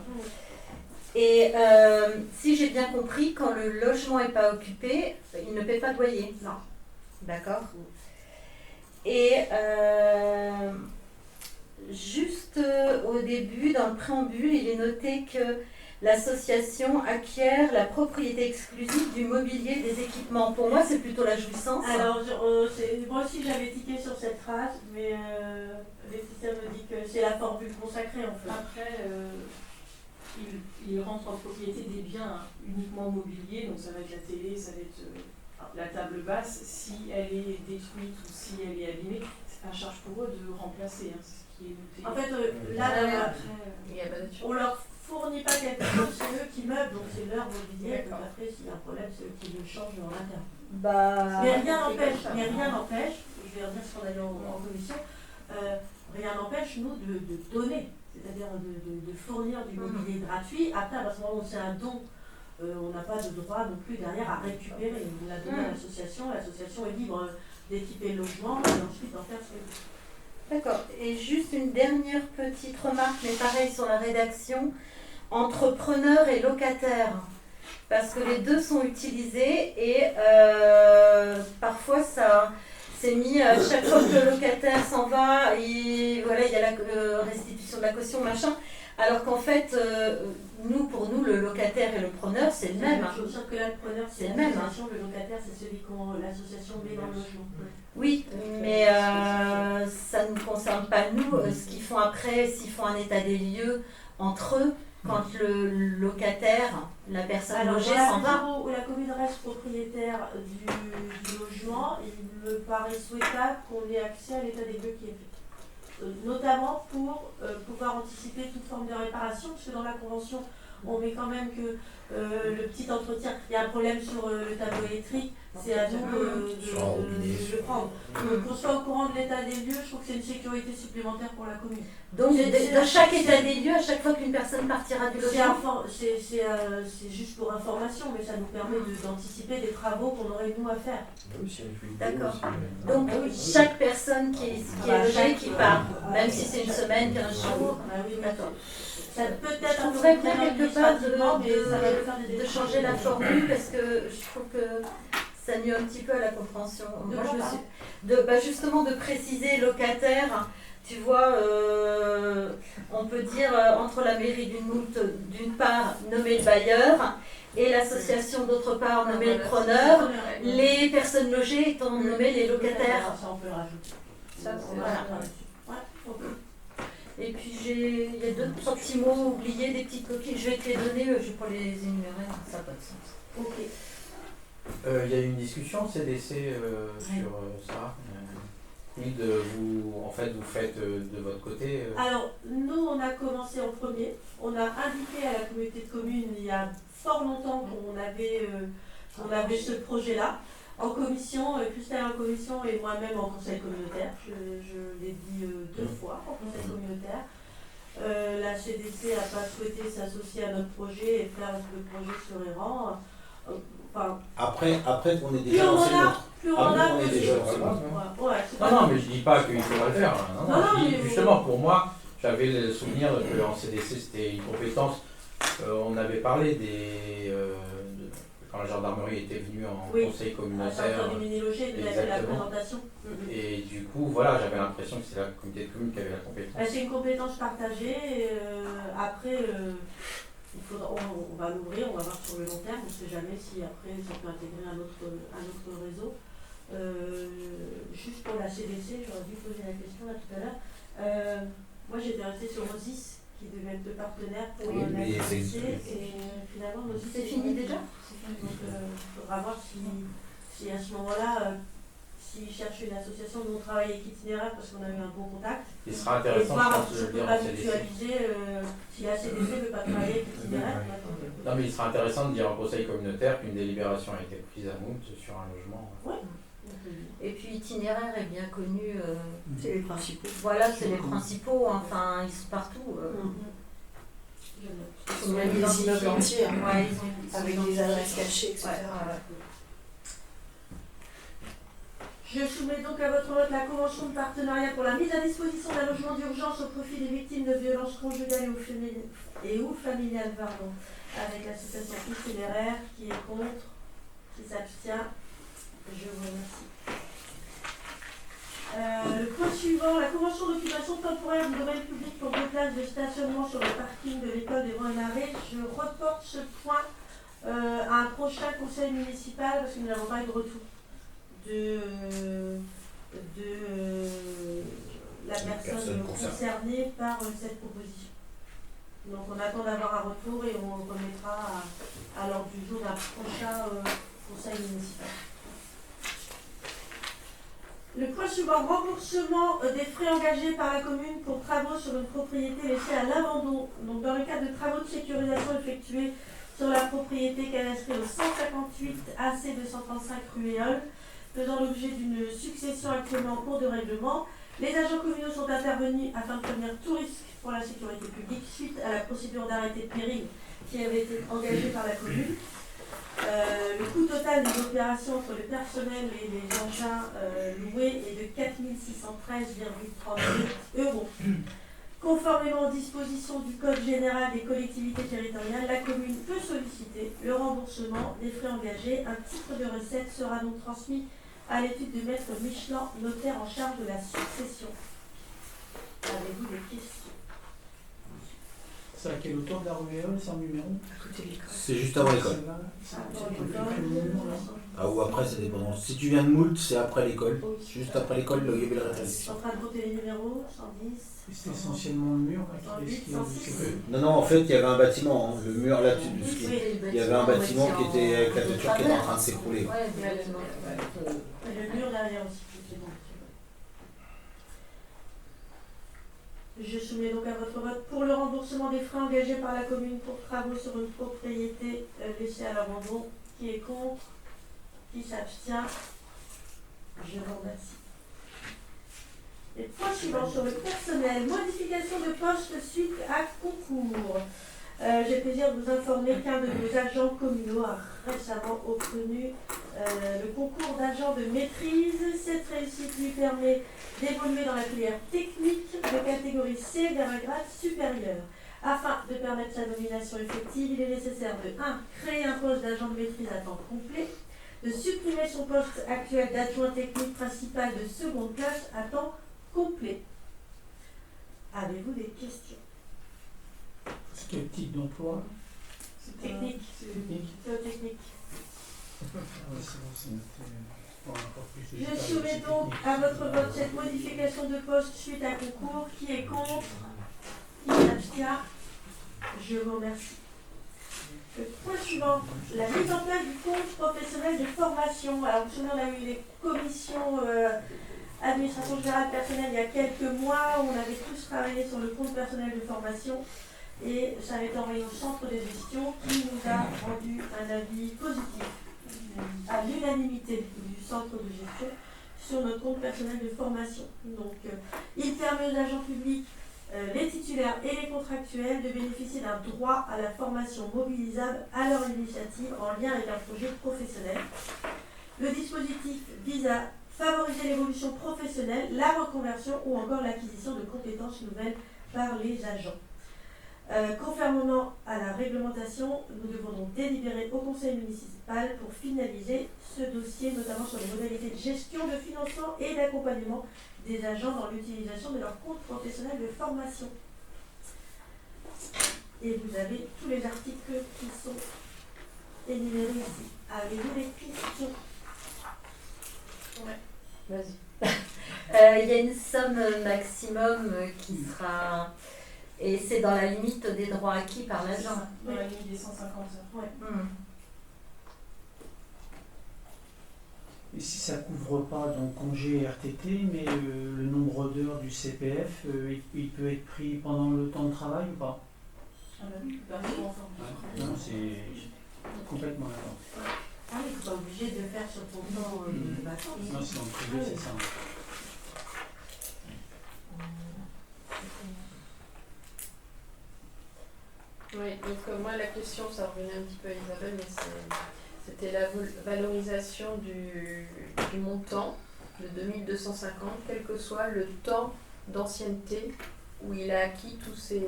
Et si j'ai bien compris, quand le logement n'est pas occupé, il ne paie pas de loyer. Non. D'accord. Et juste au début, dans le préambule, il est noté que l'association acquiert la propriété exclusive du mobilier des équipements. Pour moi, c'est plutôt la jouissance. Alors, moi aussi j'avais tiqué sur cette phrase, mais Laetitia me dit que c'est la formule consacrée en fait. Après, il rentre en propriété des biens uniquement mobiliers, donc ça va être la télé, ça va être la table basse. Si elle est détruite ou si elle est abîmée, c'est à charge pour eux de remplacer, c'est ce qui est noté. En fait, on leur fournit pas quelque chose, c'est eux qui meublent, donc c'est leur mobilier. Donc après, s'il y a un problème, c'est eux qui le changent en interne. Mais rien n'empêche, je vais redire ce qu'on a dit en commission, rien n'empêche nous de donner, c'est-à-dire de fournir du mobilier gratuit. Après, à ce moment où c'est un don, on n'a pas de droit non plus derrière à récupérer. On l'a donné à l'association est libre d'équiper le logement et ensuite d'en faire ce qu'elle veut. D'accord. Et juste une dernière petite remarque, mais pareil sur la rédaction, entrepreneur et locataire. Parce que les deux sont utilisés et parfois ça c'est mis à chaque fois que le locataire s'en va, et voilà, il y a la restitution de la caution, machin. Alors qu'en fait, pour nous, le locataire et le preneur, c'est le même. Sauf que là, le preneur, c'est le même. Le locataire, c'est celui que l'association met dans le logement. Oui, mais ça ne nous concerne pas nous. Ce qu'ils font après, s'ils font un état des lieux entre eux, quand le locataire, la personne logée s'en va. Où la commune reste propriétaire du logement, il me paraît souhaitable qu'on ait accès à l'état des lieux qui est fait. Notamment pour pouvoir anticiper toute forme de réparation, parce que dans la convention, on met quand même que le petit entretien, il y a un problème sur le tableau électrique, c'est à nous de le prendre. Qu'on soit au courant de l'état des lieux, je trouve que c'est une sécurité supplémentaire pour la commune. Donc dans chaque état des lieux, à chaque fois qu'une personne partira du logement, c'est juste pour information, mais ça nous permet d'anticiper des travaux qu'on aurait nous à faire. D'accord. Donc chaque personne qui est logée, qui part, même si c'est une semaine, 15 jours, d'accord. Ça peut être je trouverais bien quelque part de changer la formule, parce que je trouve que ça nuit un petit peu à la compréhension. Moi, justement de préciser locataire, tu vois, on peut dire entre la mairie d'une part nommer le bailleur et l'association d'autre part nommer le preneur, les personnes logées étant nommées les locataires. Ça, on peut le rajouter. Ça, voilà. Et puis il y a trois petits mots oubliés, des petites coquilles, je vais te les donner, je vais pas les énumérer, ça n'a pas de sens. Ok. Il y a eu une discussion CDC sur ça. Vous faites de votre côté Alors, nous, on a commencé en premier. On a indiqué à la communauté de communes il y a fort longtemps qu'on avait ce projet-là. En commission, Christelle en commission et moi-même en conseil communautaire. Je l'ai dit 2 fois en conseil communautaire. La CDC n'a pas souhaité s'associer à notre projet et faire le projet sur Errand. Après qu'on ait déjà lancé notre... Non, mais je dis pas qu'il faudrait le faire. Non, justement, pour moi, j'avais le souvenir qu'en CDC, c'était une compétence. On avait parlé quand la gendarmerie était venue en conseil communautaire. Exactement. Et du coup, voilà, j'avais l'impression que c'est la communauté de communes qui avait la compétence. C'est une compétence partagée. Après, on va l'ouvrir, on va voir sur le long terme. On ne sait jamais si après ça peut intégrer un autre réseau. Juste pour la CDC, j'aurais dû poser la question là tout à l'heure. Moi, j'étais restée sur Osis, qui devait être le partenaire pour la CDC, et finalement, Osis, c'est fini déjà. Donc, il faudra voir si à ce moment-là, s'ils cherchent une association dont on travaille avec Itinéraire, parce qu'on a eu un bon contact. Il sera intéressant, je pense, de le dire en CDC. Si la CDC ne veut pas travailler avec Itinéraire. Non, mais il sera intéressant de dire en conseil communautaire qu'une délibération a été prise à Mout sur un logement. Oui. Et puis Itinéraire est bien connu. C'est les principaux. Voilà, c'est les principaux, enfin, ils sont partout. Ils sont même des immeubles entiers, avec des adresses cachées, etc. Je soumets donc à votre vote la convention de partenariat pour la mise à disposition d'un logement d'urgence au profit des victimes de violences conjugales ou familiales, avec l'association Itinéraire. Qui est contre, qui s'abstient. Je vous remercie. Le point suivant, la convention d'occupation temporaire du domaine public pour 2 places de stationnement sur le parking de l'école des Vents-et-Marais. Je reporte ce point à un prochain conseil municipal parce que nous n'avons pas eu de retour de la personne concernée par cette proposition. Donc on attend d'avoir un retour et on remettra à l'ordre du jour d'un prochain conseil municipal. Le point suivant, remboursement des frais engagés par la commune pour travaux sur une propriété laissée à l'abandon. Donc dans le cadre de travaux de sécurisation effectués sur la propriété cadastrée au 158 AC 235 rue Éole, faisant l'objet d'une succession actuellement en cours de règlement, les agents communaux sont intervenus afin de prévenir tout risque pour la sécurité publique suite à la procédure d'arrêté de péril qui avait été engagée par la commune. Le coût total des opérations entre le personnel et les engins loués est de 4 613,32 €. Conformément aux dispositions du Code général des collectivités territoriales, la commune peut solliciter le remboursement des frais engagés. Un titre de recette sera donc transmis à l'étude de maître Michelin, notaire en charge de la succession. Avez-vous des questions? C'est à quelle hauteur de la rue Éole, c'est en numéro? C'est juste avant l'école. Ah, ou après, ça dépend. Si tu viens de Moult, c'est après l'école. Juste après l'école, il y avait la Je suis en train de compter les numéros, 110. C'est essentiellement le mur là, qui est Non, en fait, il y avait un bâtiment. Le mur là-dessus. Il y avait un bâtiment qui était avec la toiture qui était en train de s'écrouler. Le mur derrière aussi. Je soumets donc à votre vote pour le remboursement des frais engagés par la commune pour travaux sur une propriété laissée à l'abandon. Qui est contre? Qui s'abstient? Je vous remercie. Les points suivants sur le personnel. Modification de poste suite à concours. J'ai le plaisir de vous informer qu'un de nos agents communaux a récemment obtenu le concours d'agent de maîtrise. Cette réussite lui permet d'évoluer dans la filière technique de catégorie C vers un grade supérieur. Afin de permettre sa nomination effective, il est nécessaire de 1. Créer un poste d'agent de maîtrise à temps complet, de supprimer son poste actuel d'adjoint technique principal de seconde classe à temps complet. Avez-vous des questions? C'est quel type d'emploi? Technique. Technique. Technique. Je Je soumets donc à votre vote cette modification de poste suite à concours. Qui est contre? Qui s'abstient? Je vous remercie. Le point suivant, la mise en place du compte professionnel de formation. Alors, vous savez, on a eu les commissions administration générale personnelle il y a quelques mois. On avait tous travaillé sur le compte personnel de formation et ça a été envoyé au centre de gestion qui nous a rendu un avis positif à l'unanimité du centre de gestion sur notre compte personnel de formation. Donc, il permet aux agents publics, les titulaires et les contractuels de bénéficier d'un droit à la formation mobilisable à leur initiative en lien avec un projet professionnel. Le dispositif vise à favoriser l'évolution professionnelle, la reconversion ou encore l'acquisition de compétences nouvelles par les agents. Conformément à la réglementation, nous devons donc délibérer au conseil municipal pour finaliser ce dossier, notamment sur les modalités de gestion, de financement et d'accompagnement des agents dans l'utilisation de leur compte professionnel de formation. Et vous avez tous les articles qui sont énumérés ici. Avez-vous des questions? Ouais, vas-y. Il y a une somme maximum qui sera... Et c'est dans la limite des droits acquis par l'agent. Dans la limite des 150 heures. Ouais. Et si ça couvre pas donc congé RTT, mais le nombre d'heures du CPF, il peut être pris pendant le temps de travail ou pas? Ah bah oui, Non, c'est complètement d'accord. Ah oui, tu n'es pas obligé de faire sur ton temps de vacances. Non, c'est dans le privé, c'est ça. Oui, donc moi la question, ça revenait un petit peu à Isabelle, mais c'était la valorisation du montant de 2250, quel que soit le temps d'ancienneté où il a acquis tous ses...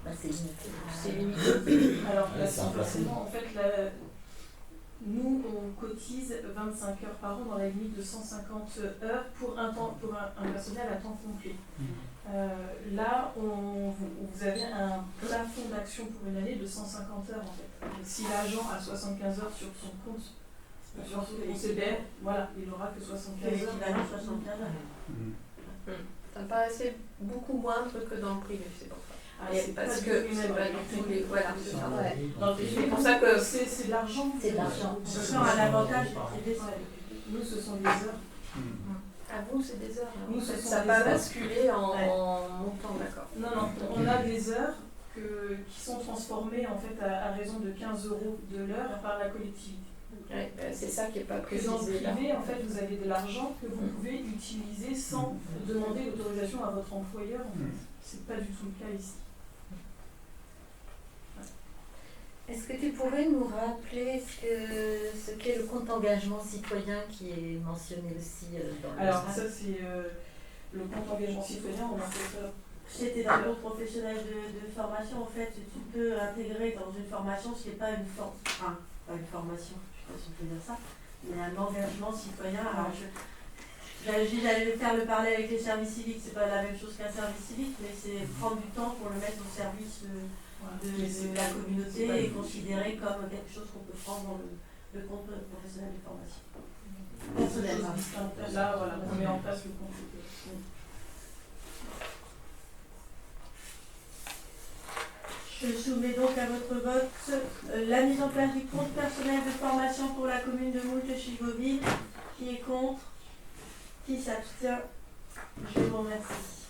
c'est limité. C'est limité. Alors, Ouais, c'est un forcément, en fait, nous, on cotise 25 heures par an dans la limite de 150 heures pour un personnel à temps complet. Là, vous avez un plafond d'action pour une année de 150 heures en fait. Et si l'agent a 75 heures sur son compte, sur son CBR, voilà, il n'aura que 75 heures. L'équivalent 75 heures. Ça me paraissait beaucoup moindre que dans le privé, c'est pour ça. Parce que c'est pas du tout les. Voilà, c'est ça. C'est pour ça que c'est de l'argent. C'est de l'argent. Ce sont un avantage privé. Nous, ce sont des heures. À vous, c'est des heures. Nous, ça n'a pas basculé en montant, d'accord. Non, on a des heures qui sont transformées en fait à raison de 15 € de l'heure par la collectivité. Ouais, c'est ça qui n'est pas précisé. Dans le privé, en fait, vous avez de l'argent que vous pouvez utiliser sans demander l'autorisation à votre employeur. En fait. C'est pas du tout le cas ici. Est-ce que tu pourrais nous rappeler ce qu'est le compte engagement citoyen qui est mentionné aussi dans le... Alors ça c'est le compte engagement citoyen, on a fait ça. C'était dans le cours professionnel de formation, en fait, tu peux intégrer dans une formation, ce n'est pas une formation, je ne sais pas si on peut dire ça, mais un engagement citoyen. Alors j'allais faire le parallèle avec les services civiques, c'est pas la même chose qu'un service civique, mais c'est prendre du temps pour le mettre au service de la communauté et considéré comme quelque chose qu'on peut prendre dans le compte professionnel de formation. Personnellement. Là, voilà, on met en place le compte. Je soumets donc à votre vote la mise en place du compte personnel de formation pour la commune de Moultes-Chigoville. Qui est contre? Qui s'abstient? Je vous remercie.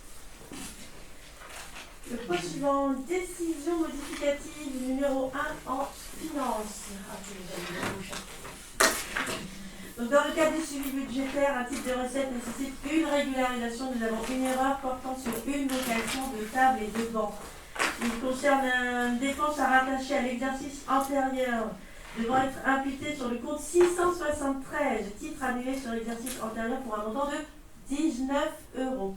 Le point suivant, décision modificative numéro 1 en finance. Donc dans le cadre du suivi budgétaire, un type de recette nécessite une régularisation. Nous avons une erreur portant sur une location de table et de banc. Il concerne une dépense à rattacher à l'exercice antérieur devant être imputée sur le compte 673, titre annulé sur l'exercice antérieur pour un montant de 19 €.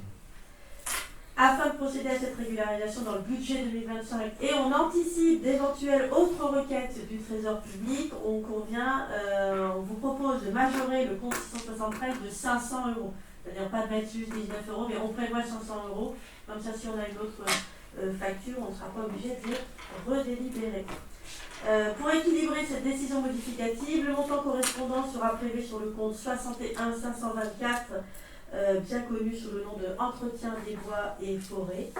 Afin de procéder à cette régularisation dans le budget 2025 et on anticipe d'éventuelles autres requêtes du Trésor public, on vous propose de majorer le compte 673 de 500 €. C'est-à-dire pas de mettre juste 19 €, mais on prévoit 500 €. Comme ça, si on a une autre facture, on ne sera pas obligé de les redélibérer. Pour équilibrer cette décision modificative, le montant correspondant sera prélevé sur le compte 61 524, bien connu sous le nom de entretien des bois et forêts,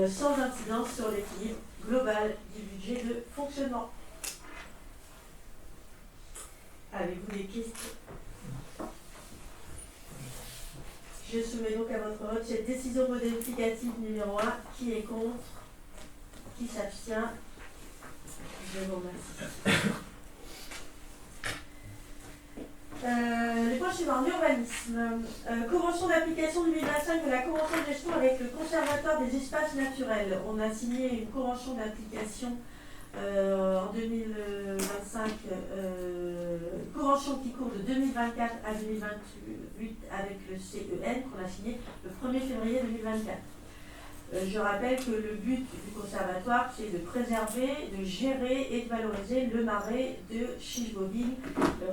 sans incidence sur l'équilibre global du budget de fonctionnement. Avez-vous des questions? Je soumets donc à votre vote cette décision modificative numéro 1. Qui est contre? Qui s'abstient? Je vous remercie. Le point suivant, l'urbanisme. Convention d'application 2025 de la convention de gestion avec le Conservatoire des espaces naturels. On a signé une convention d'application en 2025, convention qui court de 2024 à 2028 avec le CEN qu'on a signé le 1er février 2024. Je rappelle que le but du conservatoire, c'est de préserver, de gérer et de valoriser le marais de Chicheville,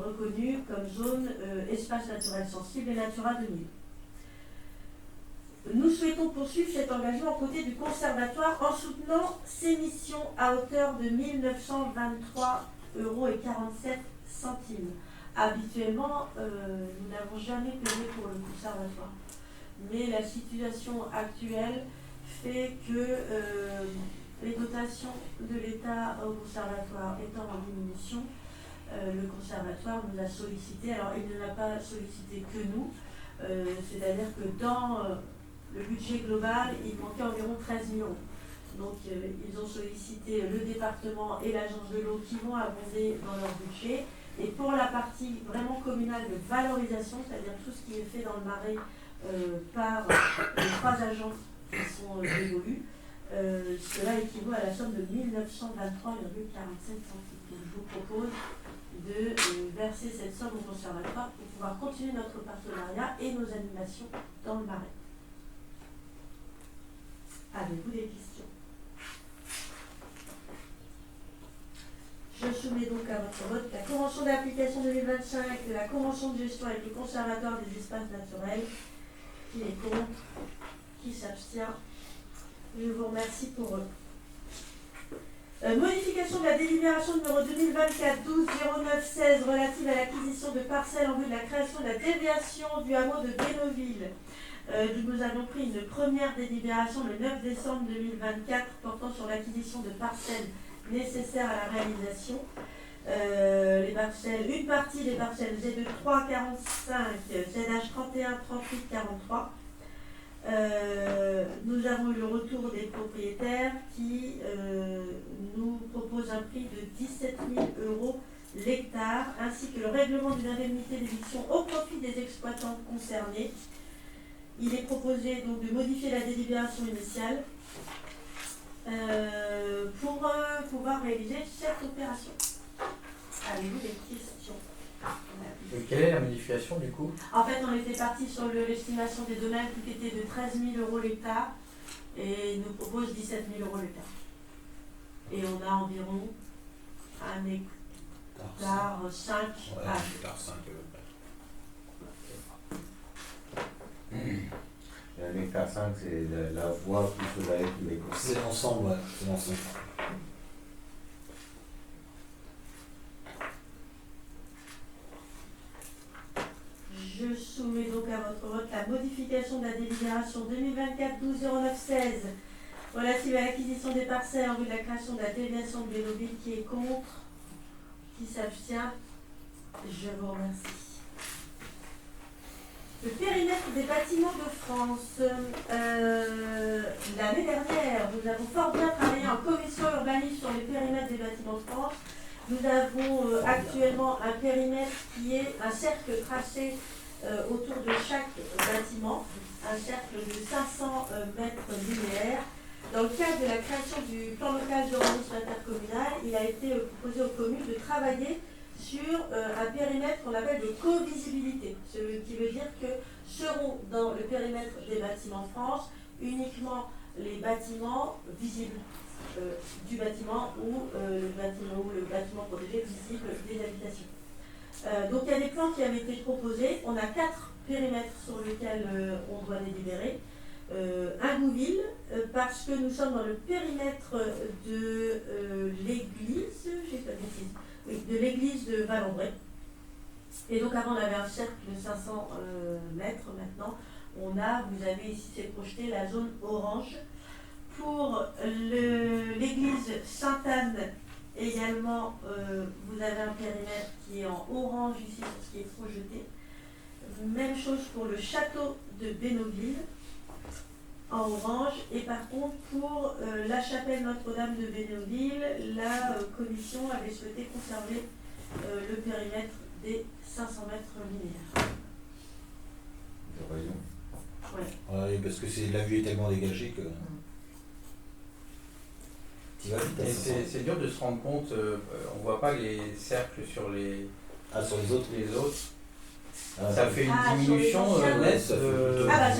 reconnu comme zone espace naturel sensible et Natura 2000. Nous souhaitons poursuivre cet engagement aux côtés du conservatoire en soutenant ses missions à hauteur de 1 923,47 €. Habituellement, nous n'avons jamais payé pour le conservatoire. Mais la situation actuelle fait que les dotations de l'État au conservatoire étant en diminution, le conservatoire nous a sollicité. Alors, il ne l'a pas sollicité que nous, c'est-à-dire que dans le budget global, il manquait environ 13 millions. Donc, ils ont sollicité le département et l'agence de l'eau qui vont abonder dans leur budget. Et pour la partie vraiment communale de valorisation, c'est-à-dire tout ce qui est fait dans le marais par les 3 agences qui sont dévolues, cela équivaut à la somme de 1 923,47 €. Donc, je vous propose de verser cette somme au conservatoire pour pouvoir continuer notre partenariat et nos animations dans le marais. Avez-vous des questions? Je soumets donc à votre vote la convention d'application 2025 de la convention de gestion avec le conservatoire des espaces naturels. Qui est contre? Qui s'abstient? Je vous remercie pour eux. Modification de la délibération numéro 2024-12-09-16 relative à l'acquisition de parcelles en vue de la création de la déviation du hameau de Bénoville. Nous avons pris une première délibération le 9 décembre 2024 portant sur l'acquisition de parcelles nécessaires à la réalisation. Une partie des parcelles Z2 3 45, ZH 31 38 43. Nous avons eu le retour des propriétaires qui nous proposent un prix de 17 000 € l'hectare, ainsi que le règlement d'une indemnité d'éviction au profit des exploitants concernés. Il est proposé donc de modifier la délibération initiale pour pouvoir réaliser cette opération. Avez-vous des questions? Et quelle est la modification du coup? En fait, on était parti sur l'estimation des domaines qui était de 13 000 € l'hectare et il nous propose 17 000 € l'hectare. Et on a environ un hectare 5. Ouais, un hectare 5 Un hectare 5, c'est la voie plus le lac, les courses. C'est l'ensemble, ouais, c'est l'ensemble. Je soumets donc à votre vote la modification de la délibération 2024-12-09-16 relative à l'acquisition des parcelles en vue de la création de la déviation de Bénoville. Qui est contre? Qui s'abstient? Je vous remercie. Le périmètre des bâtiments de France. L'année dernière, nous avons fort bien travaillé en commission urbanisme sur les périmètres des bâtiments de France. Nous avons actuellement un périmètre qui est un cercle tracé autour de chaque bâtiment, un cercle de 500 mètres linéaires. Dans le cadre de la création du plan local d'urbanisme intercommunal, il a été proposé aux communes de travailler sur un périmètre qu'on appelle de co-visibilité, ce qui veut dire que seront dans le périmètre des bâtiments de France uniquement les bâtiments visibles du bâtiment ou le bâtiment protégé visible des habitations. Donc il y a des plans qui avaient été proposés. On a 4 périmètres sur lesquels on doit délibérer. Ingouville, parce que nous sommes dans le périmètre de l'église, de l'église de Val-en-Bray. Et donc avant on avait un cercle de 500 mètres. Maintenant vous avez ici c'est projeté la zone orange. Pour l'église Sainte-Anne également, vous avez un périmètre qui est en orange ici sur ce qui est projeté. Même chose pour le château de Bénoville en orange. Et par contre pour la chapelle Notre-Dame de Bénoville, la commission avait souhaité conserver le périmètre des 500 mètres linéaires. Ouais, parce que la vue est tellement dégagée que... C'est dur de se rendre compte, on voit pas les cercles sur les... sur les autres. Ça fait une diminution nette. Ça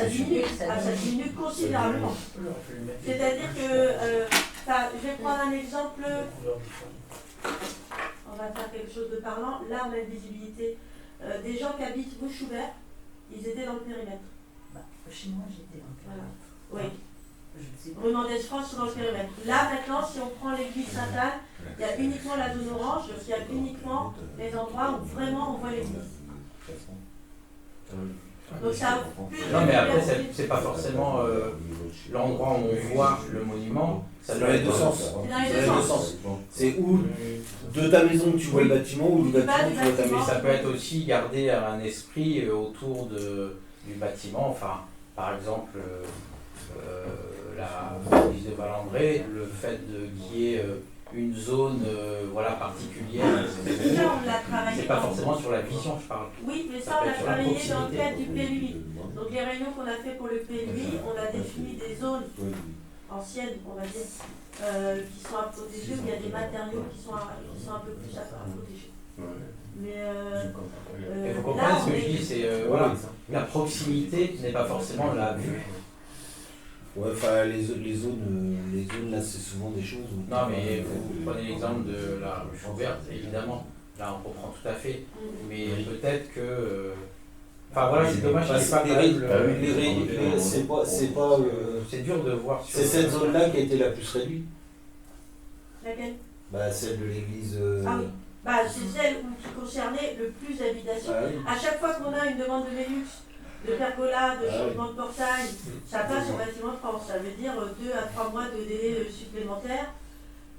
diminue considérablement. C'est-à-dire que, je vais prendre un exemple, on va faire quelque chose de parlant. Là, on a une visibilité des gens qui habitent rue Schubert, ils étaient dans le périmètre. Chez moi, j'étais dans le périmètre. Oui. Rue Mendès France dans le périmètre. Là maintenant, si on prend l'église Sainte-Anne, il y a uniquement la zone orange, il y a uniquement les endroits où vraiment on voit l'église. Donc ça non mais après c'est pas forcément l'endroit où on voit le monument, ça doit être dans les deux sens. C'est où de ta maison tu vois le bâtiment ou du bâtiment tu vois ta maison. Mais ça peut être aussi garder un esprit autour du bâtiment, enfin par exemple l'église de Val-en-Bray, le fait qu'il y ait une zone particulière, c'est pas forcément sur la vision je parle. Oui, mais ça on l'a travaillé dans le cadre du PLUI. Donc les réunions qu'on a fait pour le PLUI, on a défini des zones anciennes, on va dire, qui sont à protéger, où il y a des matériaux qui sont un peu plus à protéger. Mais il faut comprendre ce que je dis, c'est la proximité n'est pas forcément la vue. Ouais, enfin, les zones là, c'est souvent des choses où. Non, mais vous prenez l'exemple de la rue Schubert, évidemment. Là, on comprend tout à fait. Mais peut-être que. Enfin voilà, c'est dommage qu'il n'y ait pas c'est dur de voir sur. C'est cette zone-là qui a été la plus réduite. Laquelle? Bah, celle de l'église. Ah oui. Bah, c'est celle qui concernait le plus d'habitations. Ah oui. À chaque fois qu'on a une demande de Velux, de pergola, de changement de portail, ça passe au bâtiment de France. Ça veut dire 2 à 3 mois de délai supplémentaire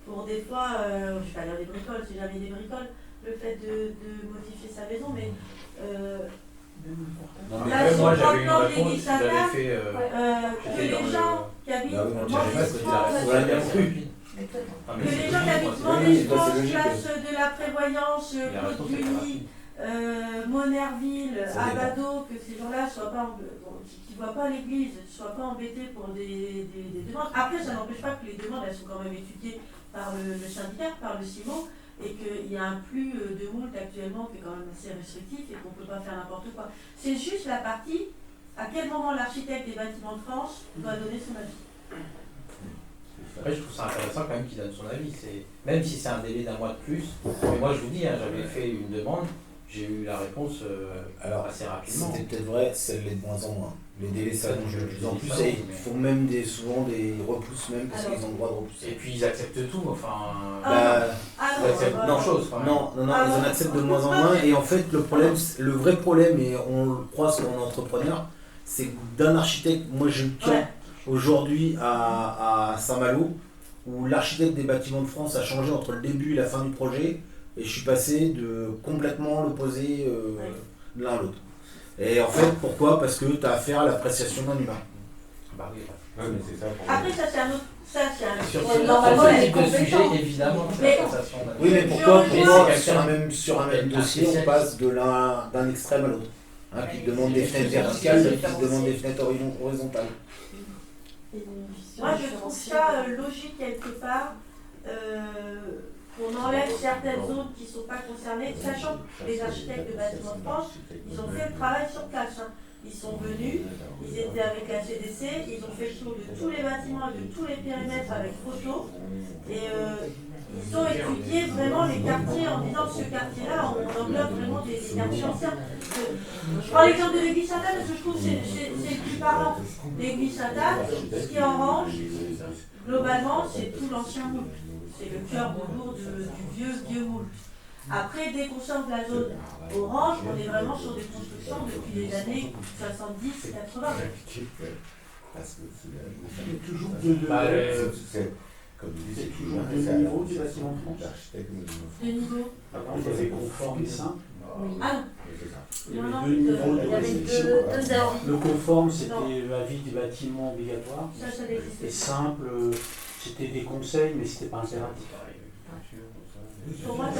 pour des fois, je ne vais pas dire des bricoles, c'est jamais des bricoles, le fait de modifier sa maison, mais. Non, là, mais si moi on prend j'avais le une plan de réponse, l'église j'avais Sainte-Anne, fait. que les gens qui habitent Bah oui, moi, Mendès j'avais pas, France, c'était la rue. que les gens qui habitent Mendès France, place de la Prévoyance, Côte du Nid, Monerville, Abado, que ces gens-là soient pas qui ne voient pas l'église, ne soient pas embêtés pour des demandes. Après, ça n'empêche pas que les demandes, elles sont quand même étudiées par le syndicat, par le CIMO, et qu'il y a un flux de moult actuellement qui est quand même assez restrictif et qu'on ne peut pas faire n'importe quoi. C'est juste la partie, à quel moment l'architecte des bâtiments de France doit donner son avis. Après, je trouve ça intéressant quand même qu'il donne son avis. Même si c'est un délai d'1 mois de plus, mais moi je vous dis, j'avais fait une demande, j'ai eu la réponse assez rapidement. C'était peut-être vrai, celle l'est de moins en moins. Les délais s'allongent de plus en plus et ils font même souvent des repousses même parce qu'ils ont le droit de repousser. Et puis ils acceptent tout, enfin. Ils acceptent non, ils en acceptent de moins en moins et en fait le vrai problème, et on le croit sur un entrepreneur, c'est que d'un architecte, moi je tiens aujourd'hui à Saint-Malo, où l'architecte des bâtiments de France a changé entre le début et la fin du projet, et je suis passé de complètement l'opposé de l'un à l'autre. Et en fait, pourquoi? Parce que tu as affaire à l'appréciation d'un humain. Bah oui. Ouais, mais c'est ça. Après, ça c'est un autre. Ça, c'est un sur normalement, ce type de sujet, évidemment, c'est la sensation d'un. Oui, mais pourquoi sur un même dossier, on passe d'un extrême à l'autre, qui demande des fenêtres verticales, d'autres qui demande des fenêtres horizontales. Moi, je trouve ça logique quelque part qu'on enlève certaines zones qui ne sont pas concernées, sachant que les architectes de bâtiments de France, ils ont fait le travail sur place. Ils sont venus, ils étaient avec la CDC, ils ont fait le tour de tous les bâtiments et de tous les périmètres avec photos. Et ils ont étudié vraiment les quartiers en disant que ce quartier-là, on englobe vraiment des quartiers anciens. Je prends l'exemple de l'église Sainte-Anne parce que je trouve que c'est le plus parlant. L'église Sainte-Anne, ce qui est orange, globalement, c'est tout l'ancien moule. C'est le cœur de lourd du vieux moule. Après, dès qu'on sort de la zone orange, on est vraiment sur des constructions depuis les années 70 et 80. Il y a toujours deux niveaux du bâtiment de France. Deux niveaux. Avant, il y avait conforme et simple. Ah non. Il y avait deux niveaux de bâtiment. Le conforme, c'était l'avis des bâtiments obligatoires. Et simple, c'était des conseils, mais c'était pas impératif. Pour moi, là,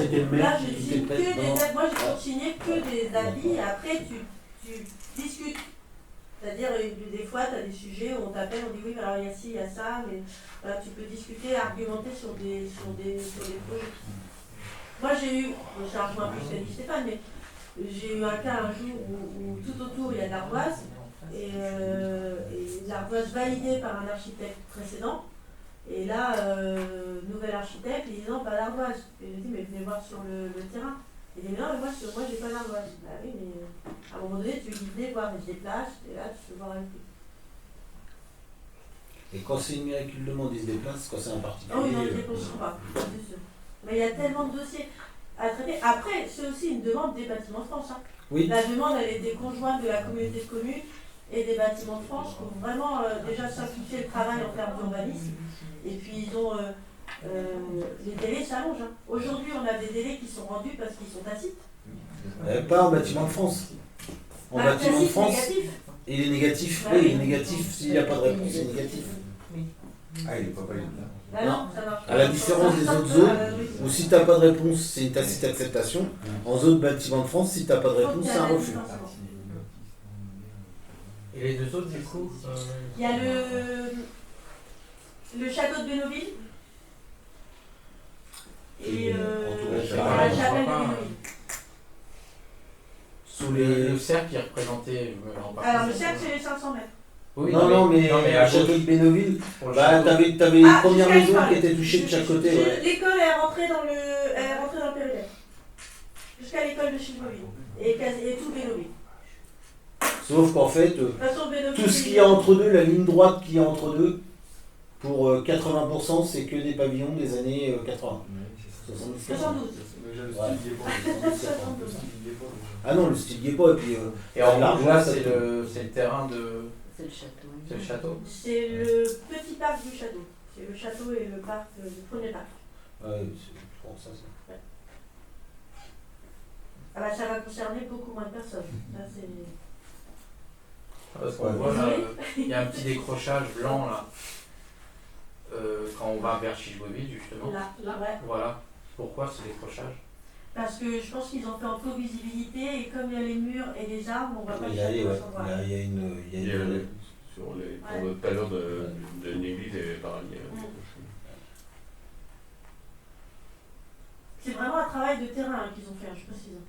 je signe que des moi, je consignais que des avis et après, tu discutes. C'est-à-dire, des fois, tu as des sujets où on t'appelle, on dit oui, alors il y a ci, il y a ça, mais voilà, tu peux discuter, argumenter sur des projets. Moi, j'ai eu, je rejoins plus ce qu'a dit Stéphane, mais j'ai eu un cas un jour où tout autour, il y a de l'ardoise, et l'ardoise validée par un architecte précédent. Et là, nouvel architecte, il dit non, pas d'ardoise. Et je dis, mais venez voir sur le terrain. Il dit, non, mais moi j'ai pas d'ardoise. Bah oui, mais à un moment donné, tu lui dis, venez voir, mais je déplace, et là, tu peux voir avec lui. Et quand c'est une mairie qui le demande, il se déplace, quand c'est un particulier. Oh oui, non, je ne dépose pas, c'est sûr. Mais il y a tellement de dossiers à traiter. Après, c'est aussi une demande des bâtiments de France. Hein. Oui. La demande, elle est des conjoints de la communauté de communes et des bâtiments de France qui ont vraiment déjà simplifié le travail en termes d'urbanisme. Et puis ils ont les délais s'allongent. Hein. Aujourd'hui, on a des délais qui sont rendus parce qu'ils sont tacites. Pas en bâtiment de France. En bâtiment de France, négatif. Il est négatif. Oui, il est négatif. S'il n'y a pas de réponse, c'est négatif. Ah, il n'est pas valide. Bah non, ça marche. À la différence des autres zones, où si tu n'as pas de réponse, c'est une tacite acceptation. En zone bâtiment de France, si tu n'as pas de réponse, c'est un refus. Et les deux autres, du coup Il y a le château de Bénouville et la chapelle de Bénouville. Sous le cercle qui est représenté. Alors le cercle, c'est les 500 mètres. Oui, non, mais à à Château gauche. de Bénouville, Pour le bah, château. t'avais les premières jusqu'à maisons l'école. qui étaient touchées de chaque côté. Ouais. L'école est rentrée dans le périmètre. Jusqu'à l'école de Chilboville. Et tout Bénouville. Sauf qu'en fait, De toute façon, Bénouville, tout ce qu'il y a entre deux, la ligne droite qui est entre deux, pour 80%, c'est que des pavillons des années 80. 70. 72. Déjà, le Ouais. style, il est bon. Le style, il est bon, déjà. Ah non, le style n'y est pas. Et puis, Et en large, là, ça c'est tourne. le terrain de. C'est le château. C'est le château. C'est le petit parc du château. C'est le château et le parc, le premier parc. Ouais, je pense ça. Ah bah, ça va concerner beaucoup moins de personnes. Là, c'est... Parce qu'on voit là, il y a un petit décrochage blanc là. Quand on va vers Chilboville justement. Là, ouais. Voilà. Pourquoi ce décrochage? Parce que je pense qu'ils ont fait en faux visibilité et comme il y a les murs et les arbres, on va pas Il y a, chercher ouais, sans voir. il y a une. Il y a sur les pour tout à l'heure de l'église et pareil. C'est vraiment un travail de terrain hein, qu'ils ont fait, je précise.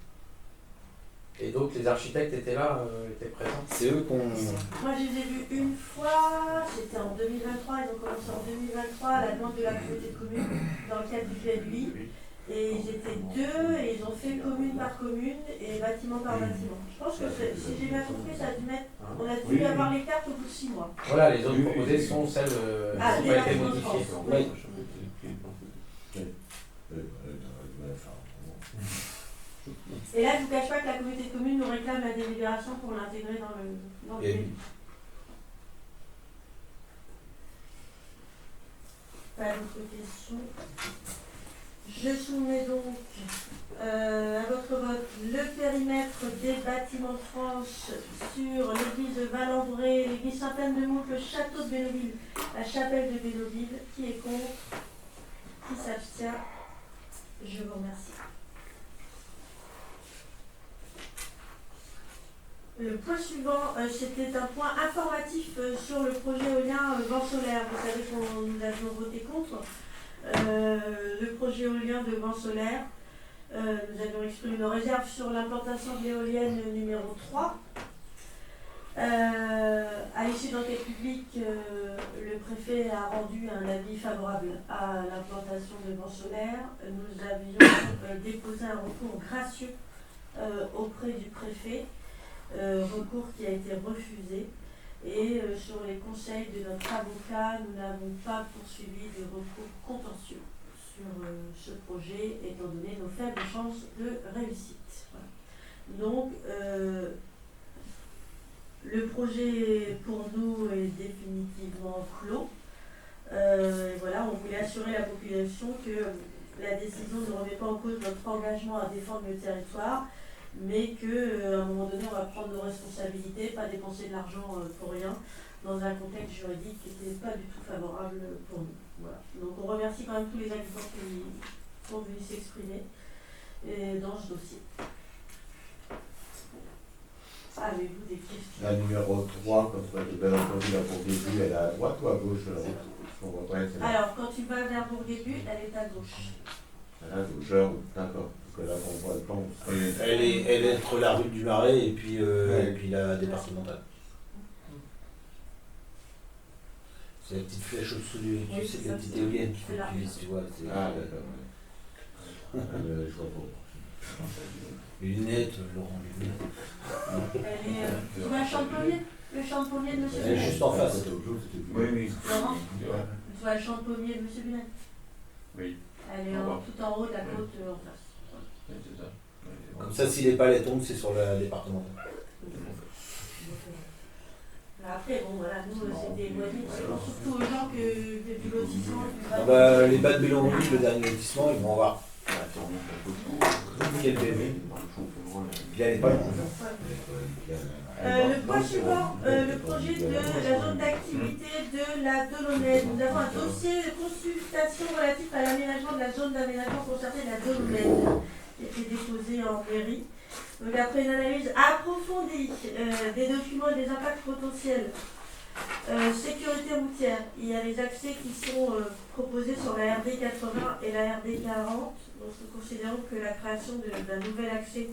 Et donc les architectes étaient là, étaient présents. C'est eux qu'on. Moi, je les ai vus une fois, c'était en 2023, ils ont commencé en 2023 à la demande de la communauté de communes dans le cadre du PLUI. Et ils étaient deux et ils ont fait commune par commune et bâtiment par bâtiment. Je pense que si j'ai bien compris, ça a dû mettre, on a dû avoir les cartes au bout de 6 mois. Voilà, les autres proposées sont celles qui n'ont pas été modifiées. Oui. Et là, je ne vous cache pas que la communauté de communes nous réclame la délibération pour l'intégrer dans le PLU. Pas d'autres questions. Je soumets donc à votre vote le périmètre des bâtiments de France sur l'église de Val-en-Bray, l'église Sainte-Anne-de-Moult, le château de Bénouville, la chapelle de Bénouville. Qui est contre? Qui s'abstient? Je vous remercie. Le point suivant, c'était un point informatif sur le projet éolien vent solaire. Vous savez qu'on nous avions voté contre. Le projet éolien de vent solaire. Nous avions exprimé nos réserves sur l'implantation de l'éolienne numéro 3. À l'issue d'enquête publique, le préfet a rendu un avis favorable à l'implantation de vent solaire. Nous avions déposé un recours gracieux auprès du préfet, recours qui a été refusé. Et sur les conseils de notre avocat, nous n'avons pas poursuivi de recours contentieux sur ce projet, étant donné nos faibles chances de réussite. Voilà. Donc, le projet pour nous est définitivement clos. Voilà, on voulait assurer la population que la décision ne remet pas en cause notre engagement à défendre le territoire, mais qu'à un moment donné, on va prendre nos responsabilités, pas dépenser de l'argent pour rien, dans un contexte juridique qui n'était pas du tout favorable pour nous. Voilà. Donc on remercie quand même tous les habitants qui sont venus s'exprimer dans ce dossier. Avez-vous des questions? La numéro 3, quand tu vas de Belle-Entendu à Bourg-Début, elle est à droite ou à gauche de la route? On voit pas, c'est là. Alors, quand tu vas vers Bourg-Début, elle est à gauche. Là, gaucheur, d'accord. Parce que là, on voit le plan. Elle est entre la rue du Marais et puis la départementale. C'est la petite flèche au-dessous du. Tu sais, la petite éolienne qui fait plus vite, tu vois. Ah, d'accord. Je vois pas. Les lunettes, Laurent, les lunettes. Elle est. Tu vois le champ de pommier? Le champ de pommier de M. Elle est Bunet. juste en face. Oui, oui. Laurent, tu vois le champ de pommier de M. Bunet? Oui. Elle est tout en haut de la côte en face. Oui, c'est ça. Comme ça, si les palettes tombent, c'est sur la départementale. Après, bon, voilà, nous, c'était éloigné, surtout aux gens du lotissement. Ah bah, les bas de Bélombrie, le dernier lotissement, ils vont voir. Quel PV. Il allait pas loin. Le point suivant, le projet de la zone d'activité de la Dolomienne. Nous avons un dossier de consultation relatif à l'aménagement de la zone d'aménagement concernée de la Dolomienne qui a été déposé en mairie. Donc après une analyse approfondie des documents et des impacts potentiels, sécurité routière, il y a les accès qui sont proposés sur la RD 80 et la RD 40. Donc nous considérons que la création d'un nouvel accès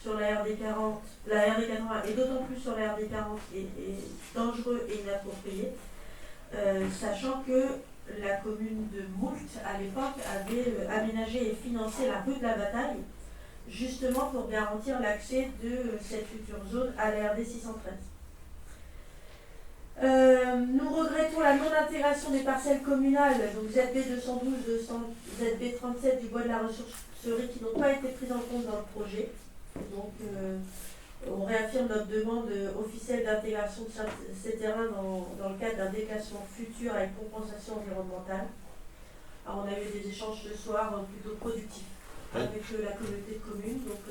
sur la RD 40, la RD 80 et d'autant plus sur la RD 40 est dangereux et inapproprié, sachant que la commune de Moult à l'époque avait aménagé et financé la rue de la Bataille justement pour garantir l'accès de cette future zone à la RD 613. Nous regrettons la non-intégration des parcelles communales, donc ZB 212, ZB 37 du bois de la ressourcerie qui n'ont pas été prises en compte dans le projet. Donc on réaffirme notre demande officielle d'intégration de ces terrains dans le cadre d'un déclassement futur avec compensation environnementale. Alors on a eu des échanges ce soir plutôt productifs avec la communauté de communes, donc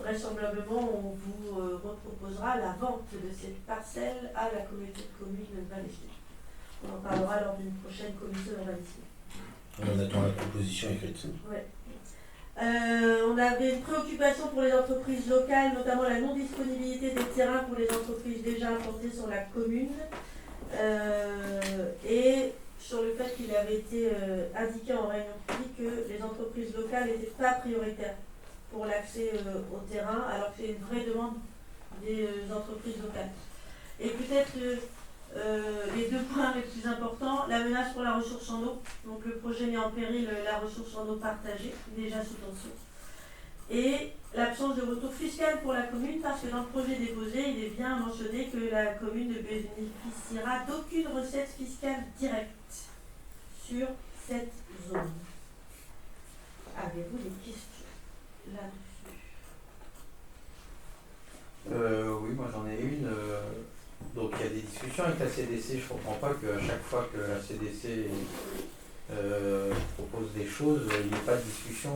vraisemblablement on vous reproposera la vente de cette parcelle à la communauté de communes Valais-Sud. On en parlera lors d'une prochaine commission d'urbanisme. On attend la proposition écrite. Ouais. On avait une préoccupation pour les entreprises locales, notamment la non-disponibilité des terrains pour les entreprises déjà implantées sur la commune, et sur le fait qu'il avait été indiqué en réunion publique que les entreprises locales n'étaient pas prioritaires pour l'accès au terrain, alors que c'est une vraie demande des entreprises locales. Et peut-être les deux points les plus importants, la menace pour la ressource en eau, donc le projet met en péril la ressource en eau partagée, déjà sous tension, et l'absence de retour fiscal pour la commune, parce que dans le projet déposé, il est bien mentionné que la commune ne bénéficiera d'aucune recette fiscale directe sur cette zone. Avez-vous des questions là-dessus? Oui, moi j'en ai une. Donc il y a des discussions avec la CDC. Je ne comprends pas qu'à chaque fois que la CDC propose des choses, il n'y ait pas de discussion.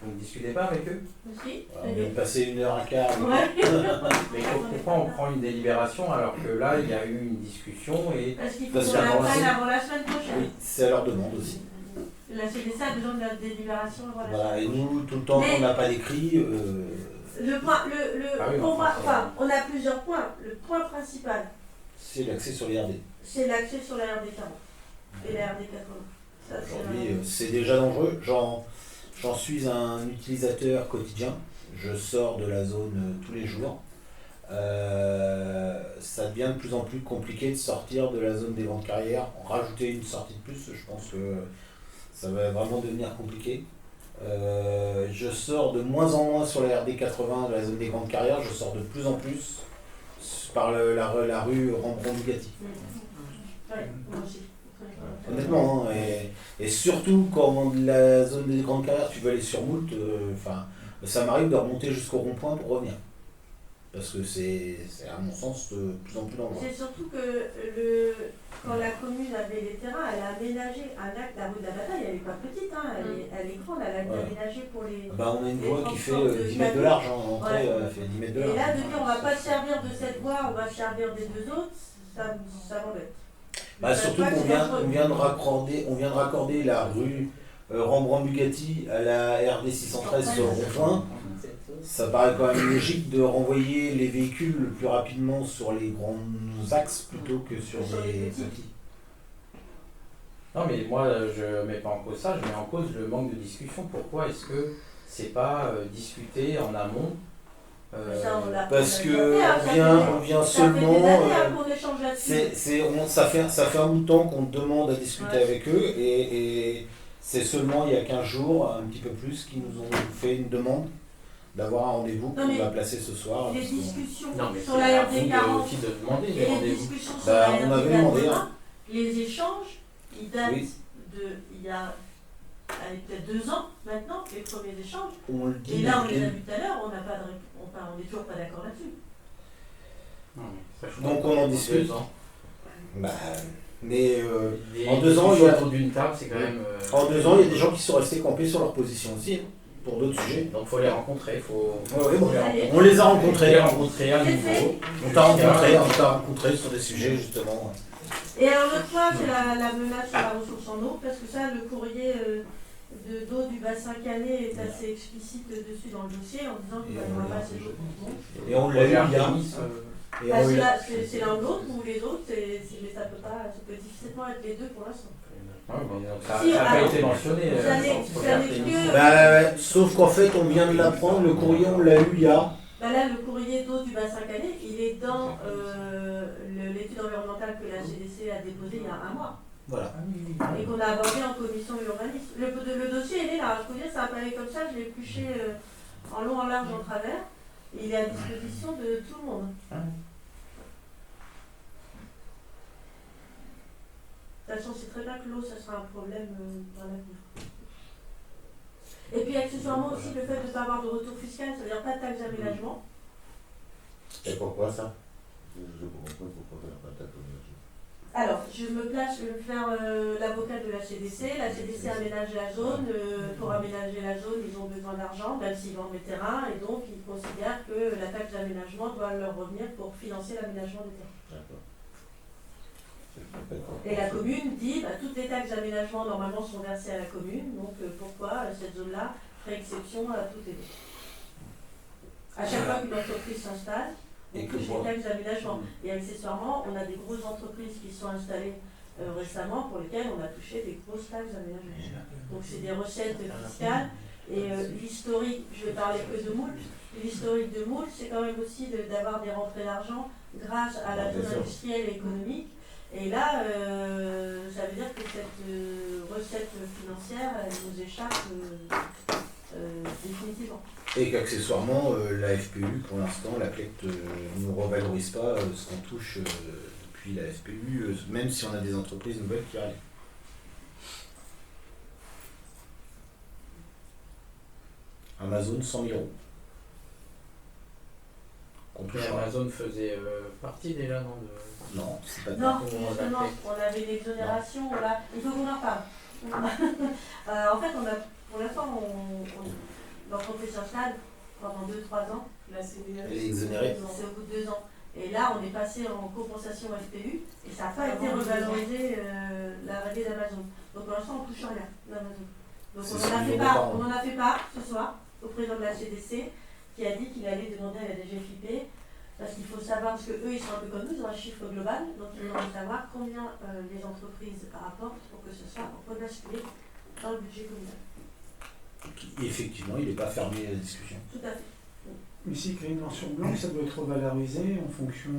Vous ne discutez pas avec eux? Si. On vient de passer 1h15. Ouais. Mais pourquoi on prend une délibération alors que là il y a eu une discussion et... Parce qu'il faut qu'on la prenne avant la semaine prochaine. Oui, c'est à leur demande aussi. La CDC a besoin de la délibération avant la Voilà, semaine et nous, tout le temps qu'on n'a pas d'écrit... Le point, on a plusieurs points. Le point principal, c'est l'accès sur les RD. c'est l'accès sur la RD 40 et la RD 80. Aujourd'hui, c'est déjà dangereux. J'en suis un utilisateur quotidien. Je sors de la zone tous les jours. Ça devient de plus en plus compliqué de sortir de la zone des ventes carrières. Rajouter une sortie de plus, je pense que ça va vraiment devenir compliqué. Je sors de moins en moins sur la RD 80 de la zone des grandes carrières, je sors de plus en plus par la rue Rembrandt-Bugatti. Ouais, moi aussi. Honnêtement, hein, et surtout quand de la zone des grandes carrières tu veux aller sur Moult, ça m'arrive de remonter jusqu'au rond-point pour revenir. Parce que c'est à mon sens de plus en plus dangereux. C'est surtout que quand la commune avait les terrains, elle a aménagé la rue de la Bataille, elle n'est pas petite, hein, elle est grande, elle a été aménagée pour les... On a une voie qui fait 10 mètres de large, hein, l'entrée elle fait 10 mètres de large. Et là, de dire on ne va pas se servir de cette voie, on va se servir des deux autres, ça m'embête. Surtout qu'on vient de raccorder la rue Rembrandt-Bugatti à la RD 613 sur le rond-point. Ça paraît quand même logique de renvoyer les véhicules le plus rapidement sur les grands axes plutôt que sur les petits. Non mais moi je mets pas en cause ça, je mets en cause le manque de discussion. Pourquoi est-ce que c'est pas discuté en amont parce que on vient seulement. Ça fait un bout de temps qu'on demande à discuter avec eux et c'est seulement il y a 15 jours, un petit peu plus, qu'ils nous ont fait une demande d'avoir un rendez-vous qu'on va placer ce soir. Les discussions sur la RD 40 aussi de demander les rendez-vous. On avait demandé. Les échanges, ils datent de il y a peut-être 2 ans maintenant, les premiers échanges. On le dit. Et là, on les a vus tout à l'heure, on n'a pas de réponse. Enfin, on n'est toujours pas d'accord là-dessus. Donc on en discute. Mais en 2 ans, en 2 ans, il y a des gens qui sont restés campés sur leur position aussi, pour d'autres sujets. Donc il faut les rencontrer. On les a rencontrés à nouveau. On t'a rencontré sur des sujets justement. Et alors l'autre point, c'est la menace sur la ressource en eau, parce que ça, le courrier d'eau du bassin Canet est assez explicite dessus dans le dossier, en disant qu'il n'y aura pas assez d'eau. Et on l'a eu hier. Et c'est l'un ou l'autre, ou les autres, mais ça peut difficilement être les deux pour l'instant. Ça n'a pas été mentionné. Sauf qu'en fait, on vient de l'apprendre, le courrier, on l'a eu il y a. Là, le courrier d'eau du bassin calais, il est dans l'étude environnementale que la CDC a déposée il y a un mois. Voilà. Et qu'on a abordé en commission urbanisme. Le dossier, il est là. Je peux dire, ça a paru comme ça, je l'ai épluché en long, en large, en travers. Et il est à disposition de tout le monde. De toute façon, c'est très bien que l'eau, ça sera un problème dans l'avenir. Et puis accessoirement aussi le fait de ne pas avoir de retour fiscal, c'est-à-dire pas de taxe d'aménagement. Et pourquoi ça? Je ne comprends pas pourquoi on n'a pas de taxe d'aménagement. Alors, je me place, je vais faire l'avocat de la CDC. La CDC aménage la zone. Pour aménager la zone, ils ont besoin d'argent, même s'ils vendent les terrains, et donc ils considèrent que la taxe d'aménagement doit leur revenir pour financer l'aménagement des terrains. D'accord. Et la commune dit, toutes les taxes d'aménagement normalement sont versées à la commune, donc pourquoi cette zone-là ferait exception à toutes les autres. À chaque fois qu'une entreprise s'installe, on touche les taxes d'aménagement. Et accessoirement, on a des grosses entreprises qui sont installées récemment pour lesquelles on a touché des grosses taxes d'aménagement. Donc c'est des recettes fiscales. Et l'historique, je vais parler que de Moult, l'historique de Moult, c'est quand même aussi d'avoir des rentrées d'argent grâce à la zone industrielle et économique. Et là, ça veut dire que cette recette financière, elle nous échappe définitivement. Et qu'accessoirement, la FPU, pour l'instant, la CLEC ne revalorise pas ce qu'on touche depuis la FPU, même si on a des entreprises nouvelles qui arrivent. Amazon, 100 000 euros. Amazon faisait partie déjà, non Non, c'est pas non, justement, on avait l'exonération, il faut qu'on en parle. En fait, pour l'instant, l'entreprise s'installe pendant 2-3 ans. La CDE. Elle est exonérée. C'est au bout de 2 ans. Et là, on est passé en compensation FPU et ça n'a pas été revalorisé l'arrivée d'Amazon. Donc pour l'instant, on ne touche rien d'Amazon. Donc on en a fait part ce soir au président de la CDC qui a dit qu'il allait demander à la DGFiP, parce qu'il faut savoir, parce qu'eux ils sont un peu comme nous, ils ont un chiffre global, donc ils vont savoir combien les entreprises rapportent pour que ce soit rebasculé dans le budget communal. Et effectivement, il n'est pas fermé à la discussion. Tout à fait. Mais si créer une mention blanche, ça doit être revalorisé en fonction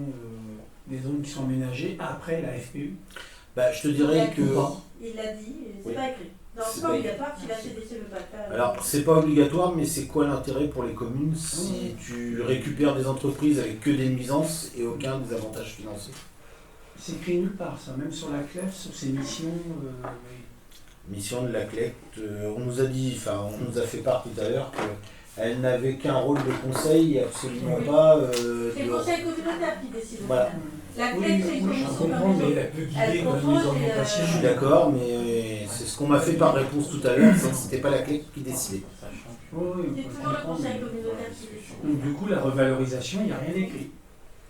des zones qui sont aménagées après la FPU. Je te dirais que... Il l'a dit, c'est pas écrit. Non, c'est pas obligatoire si la CDC ne veut pas le faire. Alors, c'est pas obligatoire, mais c'est quoi l'intérêt pour les communes si tu récupères des entreprises avec que des nuisances et aucun des avantages financiers? C'est écrit nulle part, ça, même sur la CLEF, sur ses missions. Mission de la CLEC, on nous a dit, on nous a fait part tout à l'heure qu'elle n'avait qu'un rôle de conseil et absolument pas. C'est le conseil communautaire qui décide. Voilà. La CLEC, c'est une commission comme les autres. Elle contrôle Je suis d'accord, mais c'est ce qu'on m'a fait par réponse tout à l'heure, c'est que c'était pas la CLEC qui décidait. C'est toujours le conseil communautaire qui décide. Donc du coup, la revalorisation, il n'y a rien d'écrit.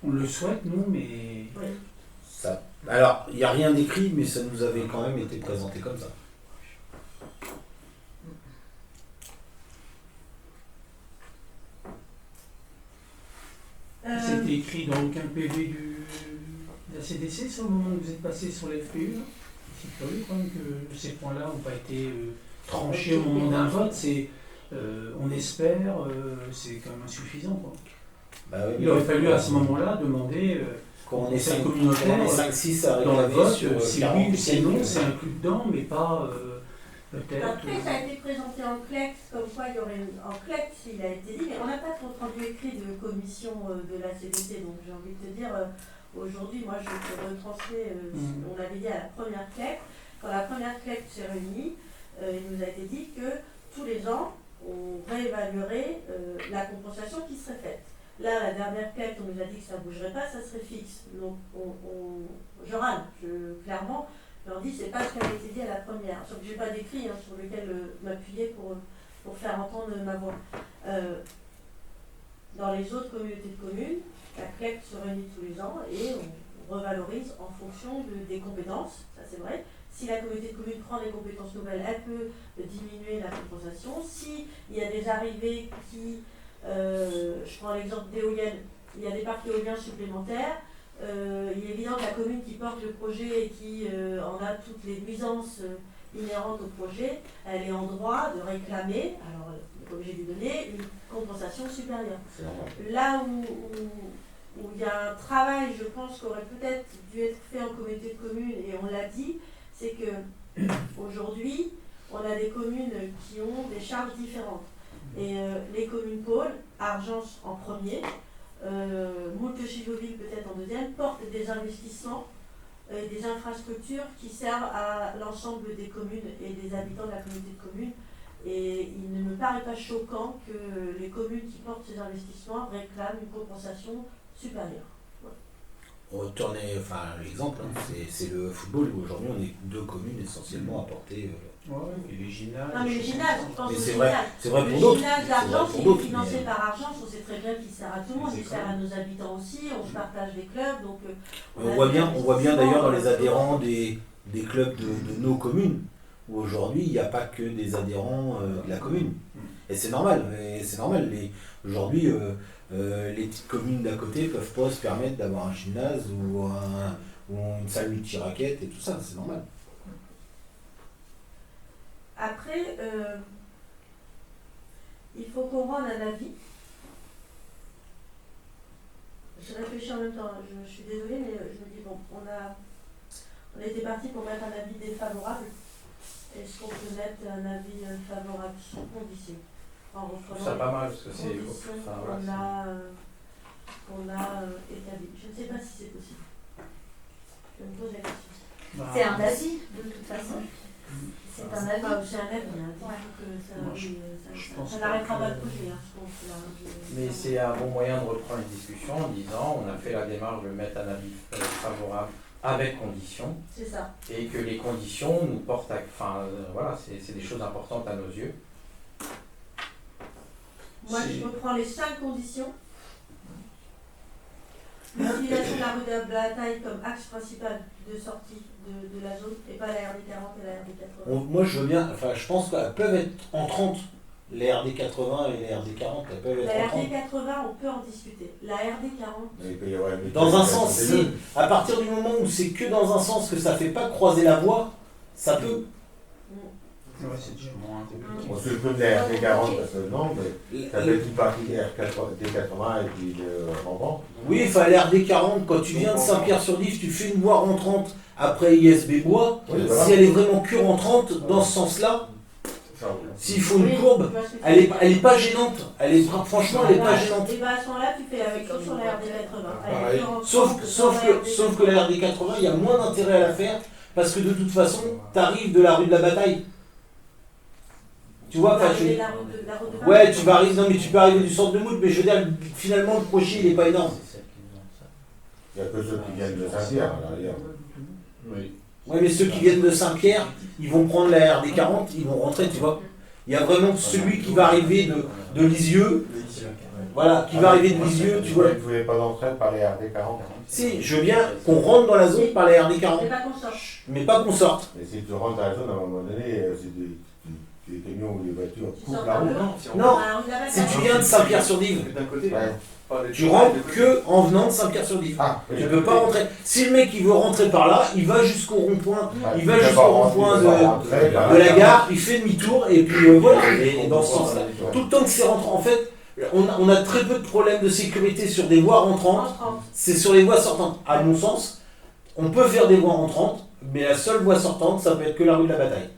On le souhaite, nous, mais... Oui. Alors, il n'y a rien d'écrit, mais ça nous avait quand même été présenté comme ça. C'était écrit dans aucun PV de la CDC, c'est au moment où vous êtes passé sur la FPU. C'est curieux quand même que ces points-là n'ont pas été tranchés au moment d'un vote. On espère, c'est quand même insuffisant. Quoi. Oui, il aurait fallu à ce moment-là demander quand on est 5 communautaires, dans le vote, c'est oui ou c'est non, c'est inclus dedans, mais pas peut-être. Après, ça a été présenté en CLEX, comme quoi il y aurait en CLEX, il a été dit, mais on n'a pas de compte rendu écrit de commission de la CDC, donc j'ai envie de te dire, aujourd'hui, moi je te retransmets, on avait dit à la première CLEX, quand la première CLEX s'est réunie, il nous a été dit que tous les ans, on réévaluerait la compensation qui serait faite. Là, la dernière CLEX, on nous a dit que ça ne bougerait pas, ça serait fixe. Donc, je râle, clairement. Je leur dis, c'est pas ce qui avait été dit à la première. Sauf que je n'ai pas d'écrit sur lequel m'appuyer pour faire entendre ma voix. Dans les autres communautés de communes, la CLEC se réunit tous les ans et on revalorise en fonction des compétences, ça c'est vrai. Si la communauté de communes prend des compétences nouvelles, elle peut diminuer la compensation. S'il y a des arrivées qui, je prends l'exemple d'éoliennes, il y a des parcs éoliens supplémentaires. Il est évident que la commune qui porte le projet et qui en a toutes les nuisances inhérentes au projet, elle est en droit de réclamer, alors on n'est pas obligé de lui donner, une compensation supérieure. Là où il y a un travail, je pense, qui aurait peut-être dû être fait en communauté de communes, et on l'a dit, c'est que aujourd'hui, on a des communes qui ont des charges différentes. Et les communes pôles, Argence en premier, Moultechivoville peut-être en deuxième, portent des investissements, des infrastructures qui servent à l'ensemble des communes et des habitants de la communauté de communes. Et il ne me paraît pas choquant que les communes qui portent ces investissements réclament une compensation supérieure. On retournait, enfin l'exemple, hein, c'est le football où aujourd'hui on est 2 communes essentiellement à porter. Et les gymnases. Non mais les gymnases, je pense Mais aux c'est gymnases. vrai, c'est vrai pour le d'autres. gymnase C'est d'Argence, vrai pour il est d'autres, financé mais- par Argence, on sait très bien qu'il sert à tout le monde, il sert à nos habitants aussi, on se partage les clubs, donc On voit bien d'ailleurs dans les adhérents des clubs de nos communes, où aujourd'hui il n'y a pas que des adhérents de la commune. Et c'est normal, aujourd'hui les petites communes d'à côté ne peuvent pas se permettre d'avoir un gymnase ou une salle multi-raquettes et tout ça, c'est normal. après, il faut qu'on rende un avis. Je réfléchis en même temps, je suis désolée, mais je me dis, bon, on était parti pour mettre un avis défavorable. Est-ce qu'on peut mettre un avis favorable sans condition? En reprenant Ça pas mal parce que les c'est. conditions Enfin, voilà, qu'on a établies. Je ne sais pas si c'est possible. Je me pose la question. C'est un avis, de toute façon. C'est un avis. Ah, c'est un avis, hein. Ça n'arrêtera pas le projet, hein, je pense. Là, mais c'est un bon moyen de reprendre une discussion en disant on a fait la démarche de mettre un avis favorable avec conditions. C'est ça. Et que les conditions nous portent à. Enfin, voilà, c'est des choses importantes à nos yeux. Moi, je reprends les 5 conditions. L'utilisation de la rue de la Bataille comme axe principal de sortie de la zone et pas la RD 40 et la RD 80. Moi je veux bien, enfin je pense qu'elles peuvent être entrantes, les RD 80 et les RD 40, elles peuvent être La entrantes. RD 80, on peut en discuter. La RD 40, Mais il peut y avoir une Dans un mutuelle sens, des si, deux. à partir du moment où c'est que dans un sens que ça fait pas croiser la voie, ça peut. Ouais, c'est déjà moins. On se peut de la RT40 parce que non, mais ça peut être une partie RT80 et puis Rambam. Oui, enfin l'RD 40, quand tu viens de Saint-Pierre-sur-Dive, tu fais une voie rentrante après ISB Bois, Oui, voilà. si elle est vraiment que rentrante, dans ce sens-là, s'il faut une Oui, courbe, tu vois ce que tu elle veux est dire. pas gênante. Franchement, elle est pas gênante. Et bien à ce moment-là, tu fais la même chose sur la RD 80. Elle est Pareil. plus rentrante Sauf que la RD 80, il y a moins d'intérêt à la faire, parce que de toute façon, tu arrives de la rue de la Bataille. Tu vois, enfin, ouais, tu vas arriver, non mais tu peux arriver du centre de Mout, mais je veux dire, finalement, le projet, il est pas énorme. Il n'y a que ceux qui viennent de Saint-Pierre à l'arrière. Oui. Ouais, mais ceux qui viennent de Saint-Pierre, ils vont prendre la RD 40, ils vont rentrer, tu vois. Il y a vraiment celui qui va arriver de Lisieux, voilà, qui va arriver de Lisieux, tu vois. Vous ne voulez pas d'entrée par les RD40? Si, je veux bien qu'on rentre dans la zone par la RD 40, Mais pas qu'on sorte. mais pas qu'on sorte. Mais si tu rentres dans la zone, à un moment donné, c'est des camions ou des voitures Tu coupent sors la par route. le haut. Non, À la rue de la si Bataille. tu viens de Saint-Pierre-sur-Dive, D'un côté, Ouais. tu rentres que en venant de Saint-Pierre-sur-Dive. Ah, oui. Tu ne peux pas rentrer. Si le mec il veut rentrer par là, il va jusqu'au rond-point, il va peut jusqu'au pas rond-point rentrer, il peut pas rentrer par de la là. gare, il fait demi-tour et puis voilà. Et dans ce sens-là, tout le temps que c'est rentrant, en fait, on a très peu de problèmes de sécurité sur des voies rentrantes. C'est sur les voies sortantes. À mon sens, on peut faire des voies rentrantes, mais la seule voie sortante, ça peut être que la rue de la Bataille.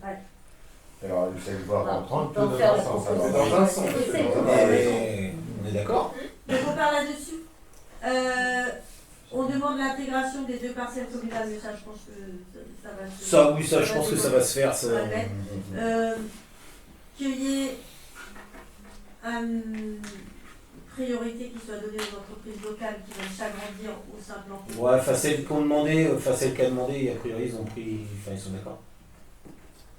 Alors, cette voie rentrante, Donc que faire dans la un sens. proposition. Alors, dans un sens. Et on est d'accord? Donc on parle là-dessus. On demande l'intégration des 2 parcelles communales, mais ça je pense que ça va se Ça, oui, ça, je pense que ça va se faire. Ça. Ouais. Qu'il y ait une priorité qui soit donnée aux entreprises locales qui veulent s'agrandir ou s'implanter. Ouais, enfin celle qu'on demandait, enfin celle qui a demandé, a priori ils ont pris, enfin ils sont d'accord.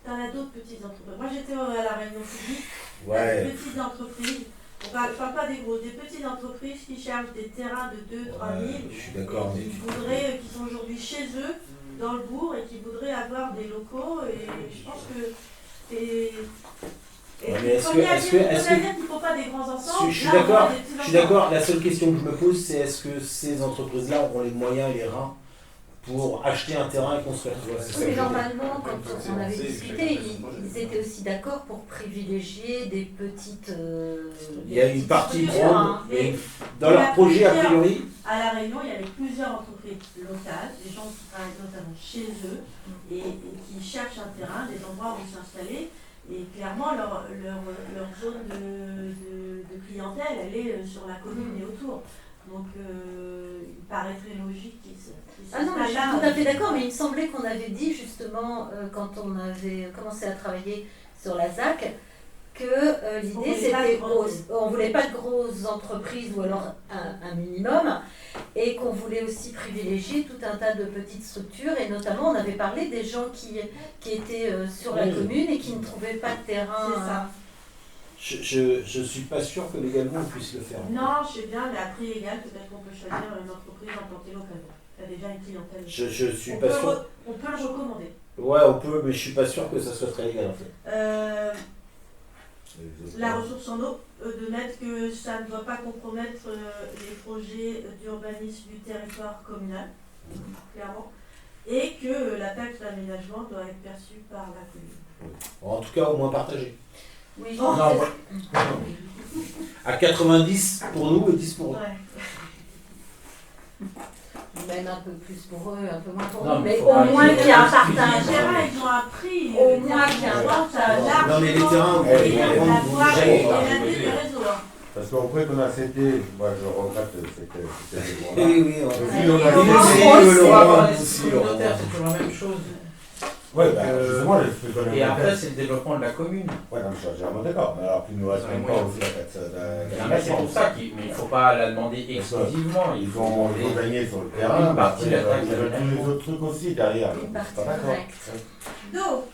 T'en as d'autres petites entreprises. Moi j'étais à la réunion publique. Ouais. Des petites entreprises, je parle pas des grosses, des petites entreprises qui cherchent des terrains de 2-3 000 Je suis d'accord, mais qui voudraient, qui sont aujourd'hui chez eux, dans le bourg, et qui voudraient avoir des locaux. Et je pense que Et Ouais, mais il est-ce faut que- bien est-ce dire que- est-ce que- qu'il ne faut pas des grands ensembles. Je suis Là, on d'accord, voit des petits je suis ensembles. d'accord. La seule question que je me pose, c'est est-ce que ces entreprises-là auront les moyens et les reins pour acheter un terrain et construire. Tu vois, c'est ça Oui, que mais je veux dire. normalement, quand on avait discuté, ils étaient aussi d'accord pour privilégier des petites. Il y a une partie structures, grande, hein. et Et dans il y leur a projet, a plusieurs- priori, À La Réunion, il y avait plusieurs entreprises locales, des gens qui travaillent notamment chez eux et qui cherchent un terrain, des endroits où s'installer. Et clairement, leur zone de clientèle, elle est sur la commune et autour. Donc, il paraîtrait logique qu'ils Ah non, mais je suis s'installent là. tout à fait d'accord, mais il me semblait qu'on avait dit justement, quand on avait commencé à travailler sur la ZAC, que l'idée voulait pas c'était, de grosses- on voulait pas de grosses entreprises ou alors un minimum, et qu'on voulait aussi privilégier tout un tas de petites structures, et notamment on avait parlé des gens qui étaient sur la Oui. commune et qui ne trouvaient pas de terrain. C'est ça. je suis pas sûr que légalement on puisse le faire. Non, je sais bien, mais à prix égal, peut-être qu'on peut choisir une entreprise implantée localement. Il y a déjà une clientèle. Je suis on pas peut sûr. on peut le recommander. Ouais, on peut, mais je suis pas sûr que ça soit très légal en fait. La ressource en eau, de mettre que ça ne doit pas compromettre les projets d'urbanisme du territoire communal, clairement, et que la taxe d'aménagement doit être perçue par la commune. En tout cas, au moins partagé. Oui, Non, à 90 pour nous et 10 pour eux. Ouais. Même un peu plus pour eux, un peu moins pour Non, nous, mais mais faut au pas moins dire- qu'il y a un Les partage. terrains, ils ont un prix. Au moins qu'il y a un partage. Non, mais les terrains, on peut les la prendre, voie vous et gérez. la réseau. Parce qu'après qu'on a cédé, moi je regrette c'était Oui, oui, on Puis on a Oui, laissé le Pour Laurent avoir les aussi, communautaires, c'est toujours la même chose. Ouais, bah, justement, les trucs qu'on a Et après, c'est le développement de la commune. Ouais, non, je suis vraiment d'accord. Mais alors, puis nous reste Ils ont les même pas moyens. aussi la taxe Non, mais c'est pour ça qu'il ne faut pas la demander exclusivement. Ils vont gagner sur le terrain. Une partie de la taxe Ils veulent tous les d'aménagement. autres trucs aussi derrière. Une Donc, partie je suis pas d'accord. correcte. Donc,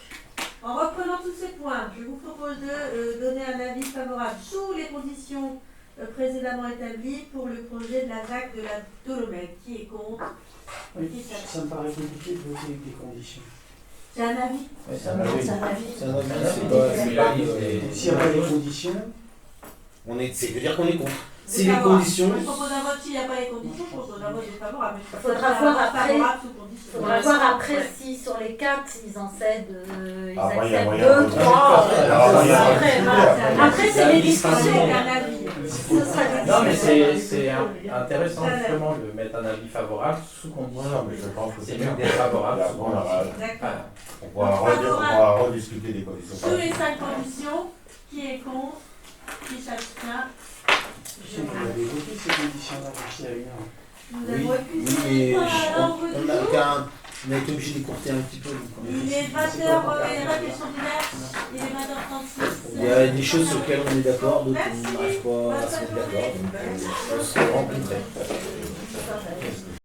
en reprenant tous ces points, je vous propose de donner un avis favorable sous les conditions précédemment établies pour le projet de la ZAC de la Dolomède. Qui est contre? Oui, ça me paraît compliqué de voter avec des conditions. C'est un avis. C'est un avis. C'est un avis. C'est un avis, C'est c'est pas- pas- c'est pas- S'il n'y a pas les conditions, c'est veut dire qu'on est contre. Si les Défavorable. conditions. Moi, je propose un vote s'il n'y a pas les conditions, je propose un vote défavorable. Il faudra voir après. Favorable sous condition. Faudra voir après si sur les 4 ils en cèdent, ils Après, il y a acceptent moyen 2, de- 3. Alors, il y a Après, moyen. après c'est les discussions. C'est un avis. Ce sera des Non, mais discussions. c'est intéressant justement de mettre un avis favorable sous condition. Non, mais je pense que C'est mieux que défavorable sous condition. D'accord. On pourra rediscuter des conditions. Sous les 5 conditions, qui est contre? Qui s'abstient? on avait voté ces conditions-là quand il y a eu un. Nous Oui, avons oui, épuisé mais les points à l'ordre du jour. on a été obligé d'écourter un petit peu. Donc on a Il fait- est 20h, il y a des questions diverses. Il est 20h36. Il y a des choses sur lesquelles on est d'accord, d'autres on n'arrive pas à se mettre d'accord. Donc on se rencontrer. Ça, ça,